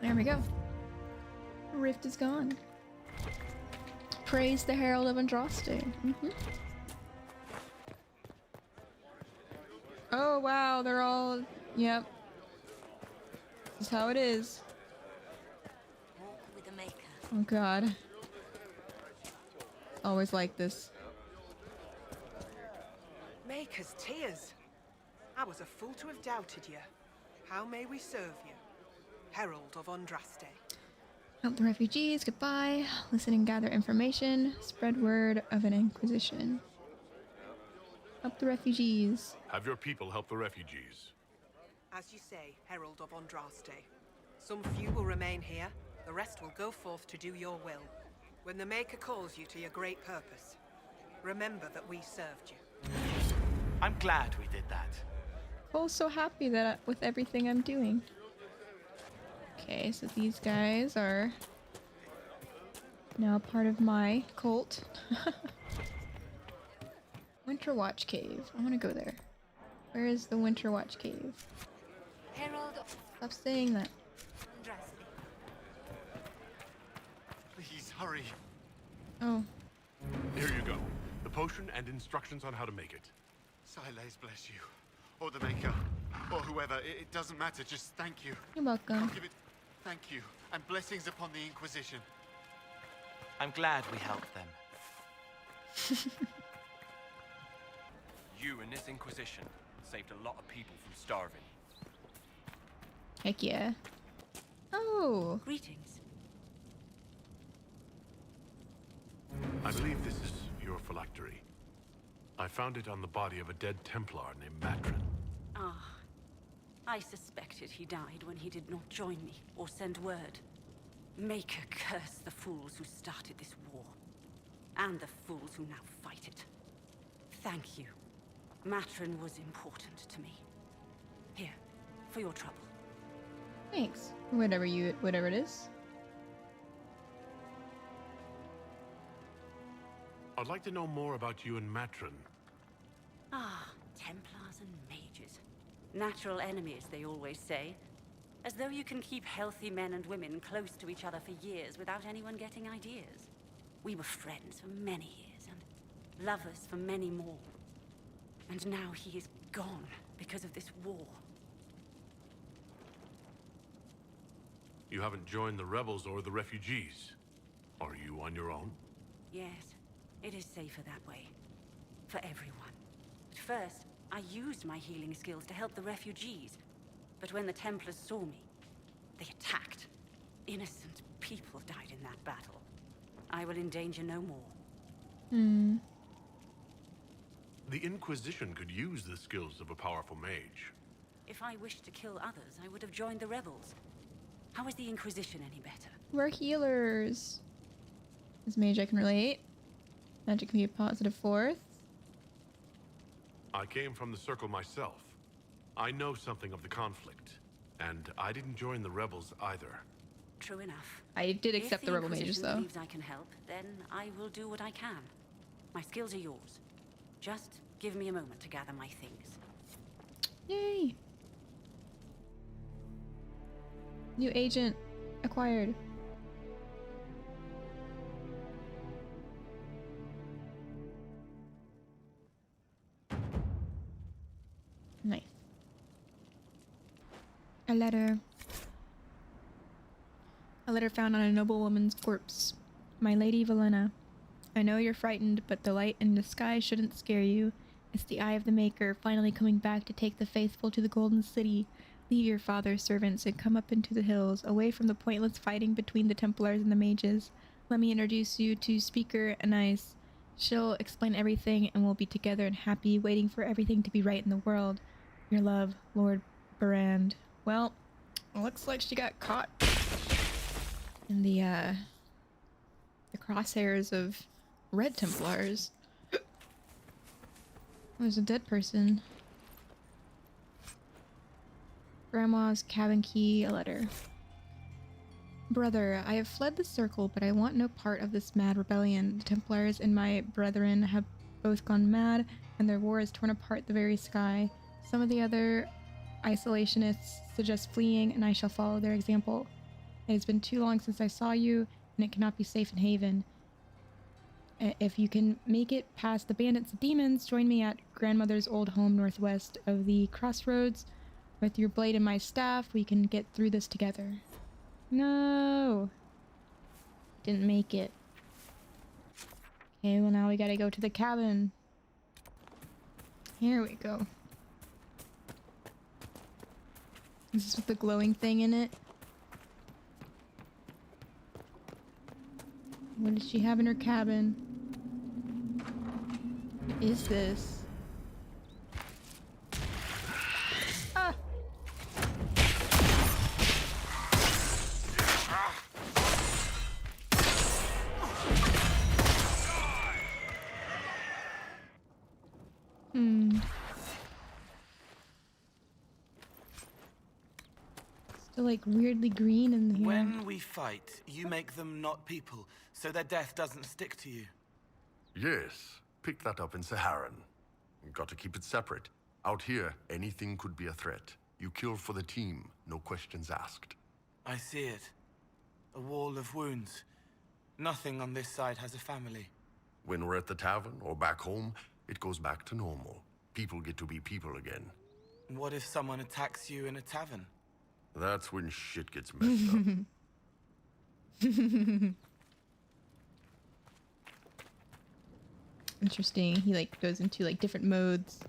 There we go. Rift is gone. Praise the Herald of Andraste. Oh wow, they're all... Yep. This is how it is.
Walk with the Maker.
Oh god. Always like this.
Maker's tears. I was a fool to have doubted you. How may we serve you? Herald of Andraste.
Help the refugees, goodbye. Listen and gather information. Spread word of an Inquisition. Help the refugees.
Have your people help the refugees.
As you say, Herald of Andraste. Some few will remain here. The rest will go forth to do your will. When the Maker calls you to your great purpose, remember that we served you.
I'm glad we did that.
Cole's so happy that with everything I'm doing. Okay, so these guys are now part of my cult. Winter Watch Cave. I want to go there. Where is the Winter Watch Cave?
Herald of
Stop saying that.
Andraste.
Please, hurry.
Oh.
Here you go. The potion and instructions on how to make it.
Silas bless you. Or the Maker. Or whoever. It doesn't matter. Just thank you.
You're welcome.
Give it... Thank you. And blessings upon the Inquisition.
I'm glad we helped them. You and this Inquisition saved a lot of people from starving.
Heck yeah. Oh.
Greetings.
I believe this is your phylactery. I found it on the body of a dead Templar named Matron.
Ah. I suspected he died when he did not join me or send word. Maker curse the fools who started this war. And the fools who now fight it. Thank you. Matron was important to me. Here, for your trouble.
Thanks. Whatever it is.
I'd like to know more about you and Matron.
Ah, Templars and mages. Natural enemies, they always say. As though you can keep healthy men and women close to each other for years without anyone getting ideas. We were friends for many years, and lovers for many more. And now he is gone because of this war.
You haven't joined the rebels or the refugees. Are you on your own?
Yes, it is safer that way. For everyone. At first, I used my healing skills to help the refugees. But when the Templars saw me, they attacked. Innocent people died in that battle. I will endanger no more.
The Inquisition could use the skills of a powerful mage.
If I wished to kill others, I would have joined the rebels. How is the Inquisition any better?
We're healers. As mage, I can relate. Magic can be a positive fourth.
I came from the Circle myself. I know something of the conflict, And I didn't join the rebels either.
True enough.
I did accept
If
the rebel mages,
Inquisition
though.
believes I can help, then I will do what I can. My skills are yours. Just give me a moment to gather my things.
Yay! New agent acquired. Nice. A letter. A letter found on a noble woman's corpse. My Lady Valena, I know you're frightened, but the light in the sky shouldn't scare you. It's the eye of the Maker, finally coming back to take the faithful to the Golden City. Leave your father's servants and come up into the hills, away from the pointless fighting between the Templars and the Mages. Let me introduce you to Speaker Anais. She'll explain everything and we'll be together and happy, waiting for everything to be right in the world. Your love, Lord Barand. Well, looks like she got caught in the crosshairs of Red Templars. There's a dead person. Grandma's cabin key, a letter. Brother, I have fled the circle, but I want no part of this mad rebellion. The Templars and my brethren have both gone mad, and their war has torn apart the very sky. Some of the other isolationists suggest fleeing, and I shall follow their example. It has been too long since I saw you, and it cannot be safe in Haven. If you can make it past the bandits and demons, join me at grandmother's old home northwest of the crossroads. With your blade and my staff, we can get through this together. No! Didn't make it. Okay, well now we gotta go to the cabin. Here we go. Is this with the glowing thing in it? What does she have in her cabin? What is this? Ah! Still like weirdly green in here.
When we fight, you make them not people, so their death doesn't stick to you.
Yes, pick that up in Saharan. Got to keep it separate. Out here, anything could be a threat. You kill for the team, no questions asked.
I see it. A wall of wounds. Nothing on this side has a family.
When we're at the tavern or back home, it goes back to normal. People get to be people again.
What if someone attacks you in a tavern?
That's when shit gets messed up.
Interesting. He like goes into like different modes.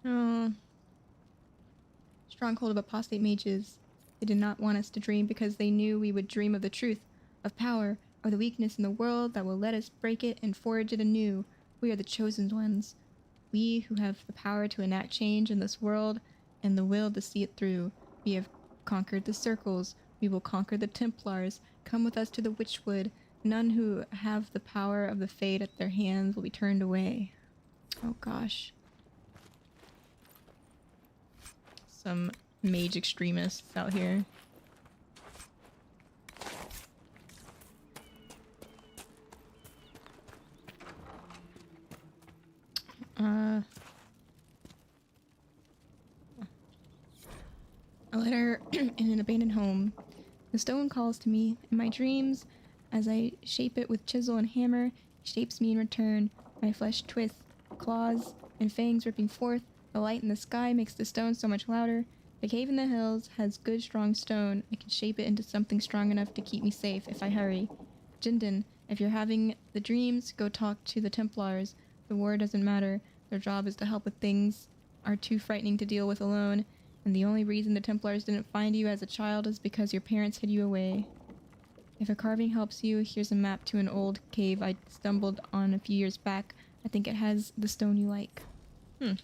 Oh. Stronghold of apostate mages. They did not want us to dream because they knew we would dream of the truth, of power, or the weakness in the world that will let us break it and forge it anew. We are the chosen ones. We who have the power to enact change in this world and the will to see it through. We have conquered the circles. We will conquer the Templars. Come with us to the Witchwood. None who have the power of the Fade at their hands will be turned away. Oh gosh. Some mage extremists out here. A letter in an abandoned home. The stone calls to me in my dreams. As I shape it with chisel and hammer, it shapes me in return. My flesh twists, claws and fangs ripping forth. The light in the sky makes the stone so much louder. The cave in the hills has good strong stone. I can shape it into something strong enough to keep me safe if I hurry. Jindin, if you're having the dreams, go talk to the Templars. The war doesn't matter. Their job is to help with things are too frightening to deal with alone. And the only reason the Templars didn't find you as a child is because your parents hid you away. If a carving helps you, here's a map to an old cave I stumbled on a few years back. I think it has the stone you like. A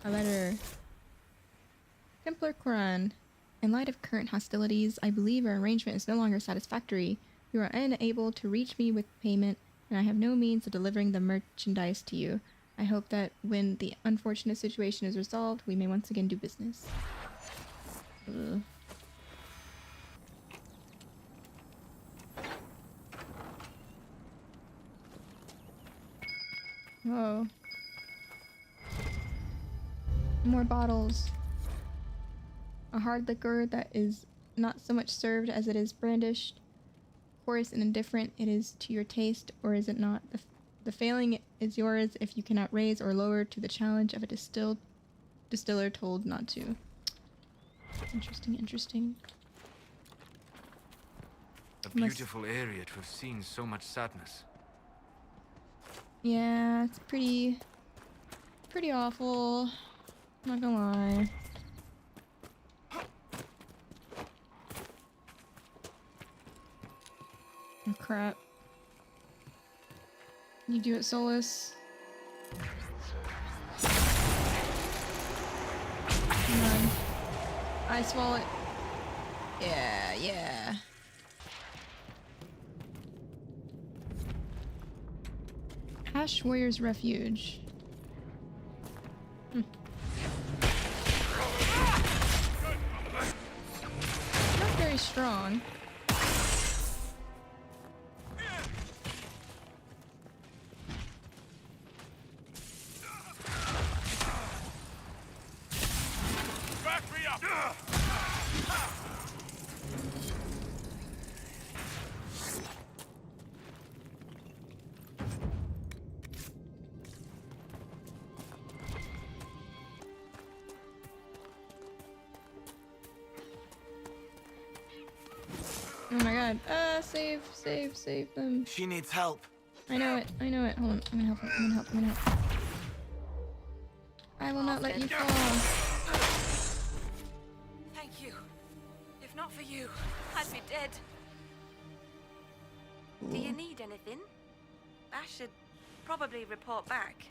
letter. Templar Quran. In light of current hostilities, I believe our arrangement is no longer satisfactory. You are unable to reach me with payment, and I have no means of delivering the merchandise to you. I hope that when the unfortunate situation is resolved, we may once again do business. Ugh. Whoa. More bottles. A hard liquor that is not so much served as it is brandished. Coarse and indifferent it is to your taste, or is it not? The failing is yours if you cannot raise or lower to the challenge of a distiller told not to. Interesting, interesting.
A beautiful area to have seen so much sadness.
Yeah, it's pretty awful. Not gonna lie. Oh crap. You do it, Solus. Come on. Ice wallet. Yeah, yeah. Ash Warrior's Refuge. Not very strong.
Back me up!
Oh my god. Save them.
She needs help.
I know it. Hold on. I'm gonna help. I will not let you fall.
Thank you. If not for you, I'd be dead. Do you need anything? I should probably report back.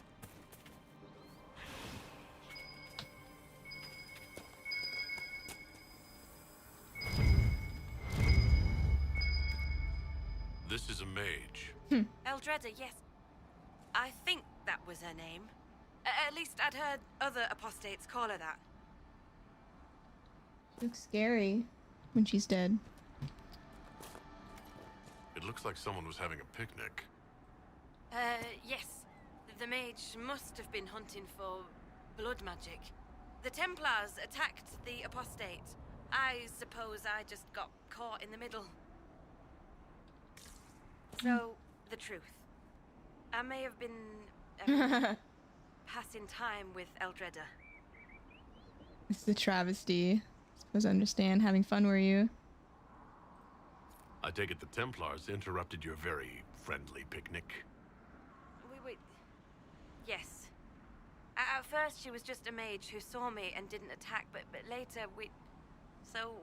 This is a mage.
Eldreda, yes. I think that was her name. At least I'd heard other apostates call her that.
She looks scary when she's dead.
It looks like someone was having a picnic.
Yes. The mage must have been hunting for blood magic. The Templars attacked the apostate. I suppose I just got caught in the middle. So, the truth. I may have been passing time with Eldreda.
This is a travesty. I suppose I understand. Having fun, were you?
I take it the Templars interrupted your very friendly picnic.
Wait. Yes. At first, she was just a mage who saw me and didn't attack, but later we... So,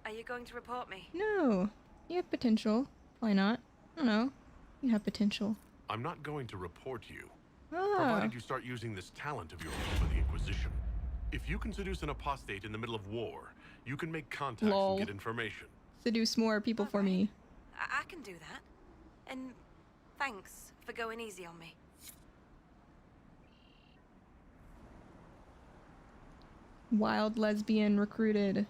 are you going to report me?
No. You have potential. Why not? I don't know. You have potential.
I'm not going to report you.
Ah.
Provided you start using this talent of yours for the Inquisition. If you can seduce an apostate in the middle of war, you can make contacts
Lol.
and get information.
Seduce more people for me.
I can do that. And thanks for going easy on me.
Wild lesbian recruited.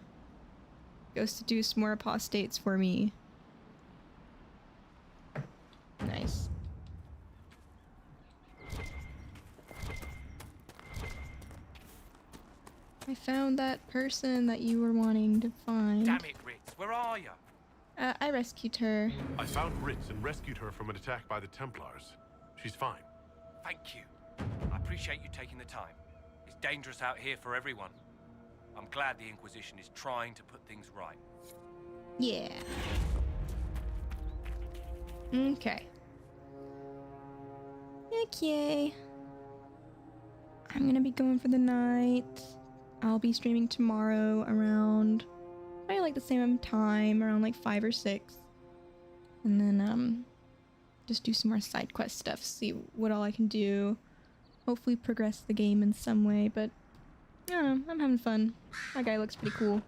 Go seduce more apostates for me. Nice. I found that person that you were wanting to find.
Damn it, Ritz, where are you?
I rescued her.
I found Ritz and rescued her from an attack by the Templars. She's fine.
Thank you. I appreciate you taking the time. It's dangerous out here for everyone. I'm glad the Inquisition is trying to put things right.
Yeah. Okay. Okay. I'm gonna be going for the night. I'll be streaming tomorrow around probably like the same time, around like 5 or 6. And then just do some more side quest stuff, see what all I can do. Hopefully progress the game in some way, but I don't know, I'm having fun. That guy looks pretty cool.